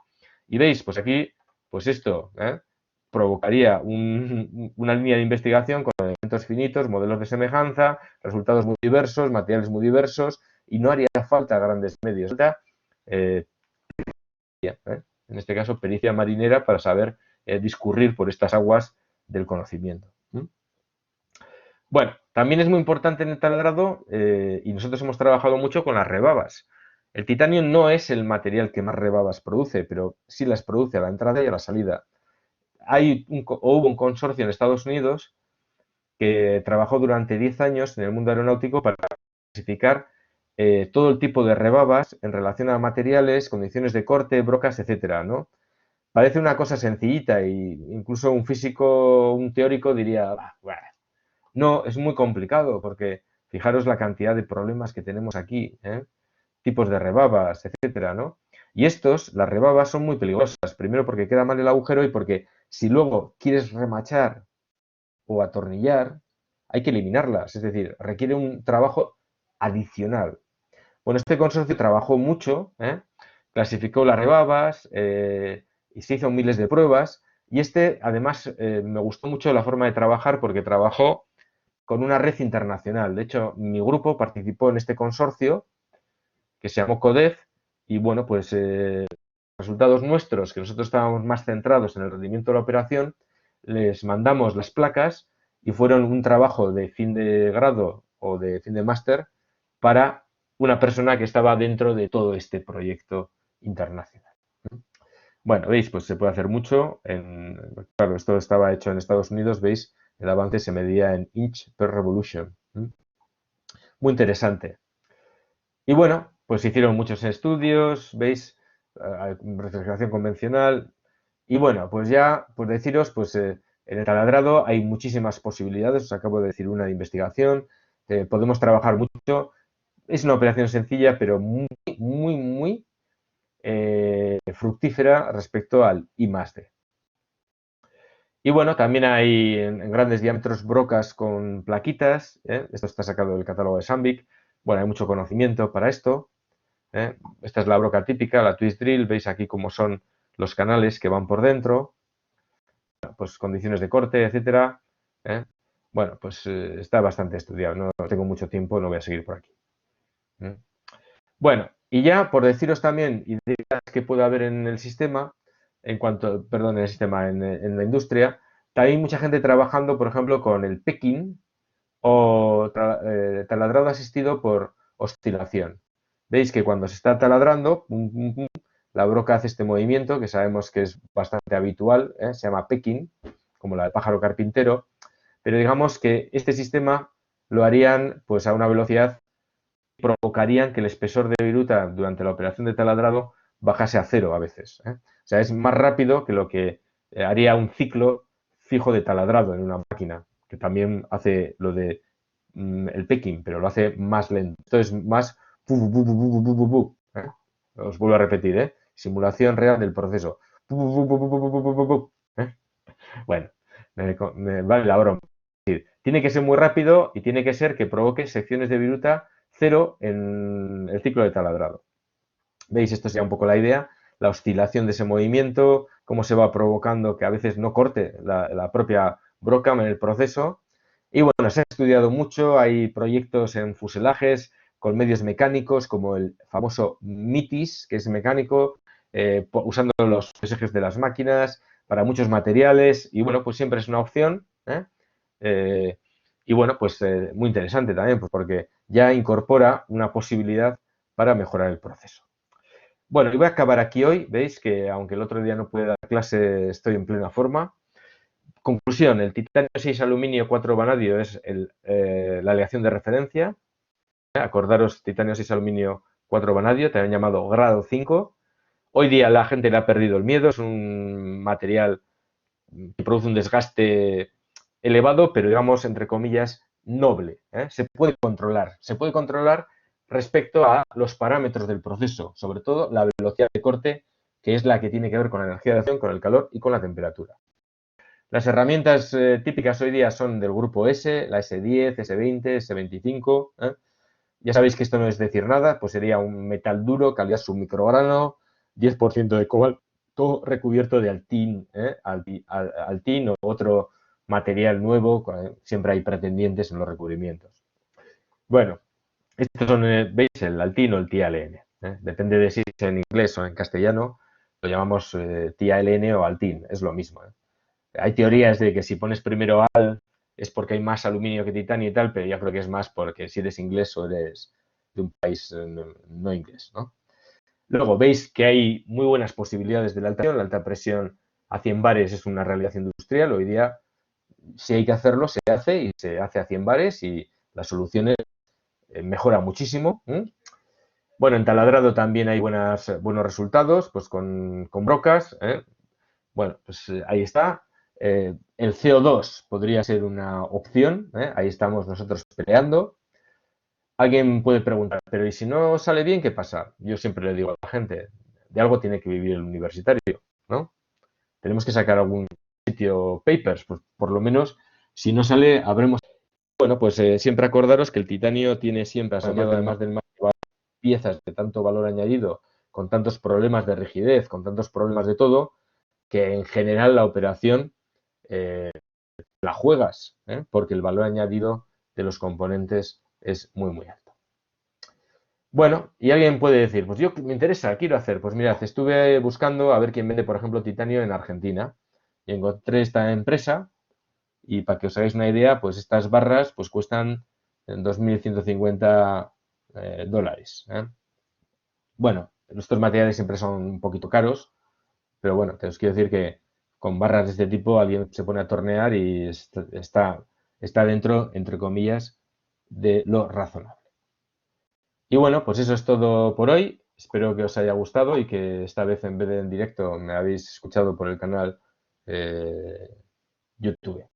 Y veis, pues aquí, pues esto provocaría una línea de investigación con elementos finitos, modelos de semejanza, resultados muy diversos, materiales muy diversos, y no haría falta grandes medios. En este caso, pericia marinera para saber discurrir por estas aguas del conocimiento. Bueno, también es muy importante en el taladrado, y nosotros hemos trabajado mucho con las rebabas. El titanio no es el material que más rebabas produce, pero sí las produce a la entrada y a la salida. Hubo un consorcio en Estados Unidos que trabajó durante 10 años en el mundo aeronáutico para clasificar todo el tipo de rebabas en relación a materiales, condiciones de corte, brocas, etcétera, ¿no? Parece una cosa sencillita e incluso un físico, un teórico diría, no, es muy complicado porque fijaros la cantidad de problemas que tenemos aquí, tipos de rebabas, etcétera, ¿no? Y las rebabas son muy peligrosas, primero porque queda mal el agujero y porque Si luego quieres remachar o atornillar, hay que eliminarlas, es decir, requiere un trabajo adicional. Bueno, este consorcio trabajó mucho, clasificó las rebabas y se hizo miles de pruebas. Y además, me gustó mucho la forma de trabajar porque trabajó con una red internacional. De hecho, mi grupo participó en este consorcio que se llamó CODEF y bueno, pues resultados nuestros, que nosotros estábamos más centrados en el rendimiento de la operación, les mandamos las placas y fueron un trabajo de fin de grado o de fin de máster para una persona que estaba dentro de todo este proyecto internacional. Bueno, veis, pues se puede hacer mucho. Claro, esto estaba hecho en Estados Unidos, veis, el avance se medía en inch per revolution. Muy interesante. Y bueno, pues se hicieron muchos estudios, veis, refrigeración convencional. Y bueno, pues ya, por deciros, pues en el taladrado hay muchísimas posibilidades. Os acabo de decir una de investigación. Podemos trabajar mucho. Es una operación sencilla, pero muy, muy, muy fructífera respecto al I+D. Y bueno, también hay en grandes diámetros brocas con plaquitas. Esto está sacado del catálogo de Sandvik. Bueno, hay mucho conocimiento para esto. Esta es la broca típica, la twist drill. Veis aquí cómo son los canales que van por dentro. Pues condiciones de corte, etcétera. Bueno, pues está bastante estudiado. No tengo mucho tiempo, no voy a seguir por aquí. Bueno, y ya por deciros también ideas que puede haber en el sistema, perdón, en el sistema, en la industria, también hay mucha gente trabajando, por ejemplo, con el pecking o taladrado asistido por oscilación. Veis que cuando se está taladrando, pum, pum, pum, la broca hace este movimiento que sabemos que es bastante habitual, se llama pecking, como la del pájaro carpintero, pero digamos que este sistema lo harían pues a una velocidad que provocarían que el espesor de viruta durante la operación de taladrado bajase a cero a veces. O sea, es más rápido que lo que haría un ciclo fijo de taladrado en una máquina, que también hace lo de el pecking, pero lo hace más lento. Esto es más os vuelvo a repetir, simulación real del proceso. Bueno, vale la broma. Es decir, tiene que ser muy rápido y tiene que ser que provoque secciones de viruta cero en el ciclo de taladrado. ¿Veis? Esto sería un poco la idea, la oscilación de ese movimiento, cómo se va provocando que a veces no corte la propia broca en el proceso. Y bueno, se ha estudiado mucho, hay proyectos en fuselajes con medios mecánicos como el famoso MITIS, que es mecánico, usando los ejes de las máquinas para muchos materiales y bueno, pues siempre es una opción. Y bueno, pues muy interesante también, pues porque ya incorpora una posibilidad para mejorar el proceso. Bueno, y voy a acabar aquí hoy. Veis que aunque el otro día no pude dar clase, estoy en plena forma. Conclusión, el titanio 6 aluminio 4 vanadio es la aleación de referencia. Acordaros, titanio 6 aluminio 4 vanadio, también llamado grado 5. Hoy día la gente le ha perdido el miedo, es un material que produce un desgaste elevado, pero digamos, entre comillas, noble. Se puede controlar respecto a los parámetros del proceso, sobre todo la velocidad de corte, que es la que tiene que ver con la energía de acción, con el calor y con la temperatura. Las herramientas típicas hoy día son del grupo S, la S10, S20, S25. Ya sabéis que esto no es decir nada, pues sería un metal duro, calidad submicrograno, 10% de cobalto recubierto de altín, altín o otro material nuevo, siempre hay pretendientes en los recubrimientos. Bueno, estos son, veis, el altín o el TiALN. Depende de si es en inglés o en castellano, lo llamamos TiALN o altín, es lo mismo. Hay teorías de que si pones primero al es porque hay más aluminio que titanio y tal, pero yo creo que es más porque si eres inglés o eres de un país no inglés, ¿no? Luego veis que hay muy buenas posibilidades de la alta presión a 100 bares es una realidad industrial. Hoy día, si hay que hacerlo, se hace y se hace a 100 bares y las soluciones mejoran muchísimo. Bueno, en taladrado también hay buenos resultados, pues con brocas. Bueno, pues ahí está. El CO2 podría ser una opción, ahí estamos nosotros peleando. Alguien puede preguntar, pero ¿y si no sale bien, qué pasa? Yo siempre le digo a la gente, de algo tiene que vivir el universitario, ¿no? Tenemos que sacar algún sitio papers, pues por lo menos si no sale habremos... Bueno, pues siempre acordaros que el titanio tiene siempre, además del piezas de tanto valor añadido, con tantos problemas de rigidez, con tantos problemas de todo, que en general la operación la juegas, porque el valor añadido de los componentes es muy, muy alto. Bueno, y alguien puede decir, pues yo me interesa, quiero hacer. Pues mirad, estuve buscando a ver quién vende, por ejemplo, titanio en Argentina y encontré esta empresa y para que os hagáis una idea, pues estas barras pues cuestan 2.150 dólares. Bueno, estos materiales siempre son un poquito caros, pero bueno, te os quiero decir que con barras de este tipo alguien se pone a tornear y está dentro, entre comillas, de lo razonable. Y bueno, pues eso es todo por hoy. Espero que os haya gustado y que esta vez en vez de en directo me habéis escuchado por el canal YouTube.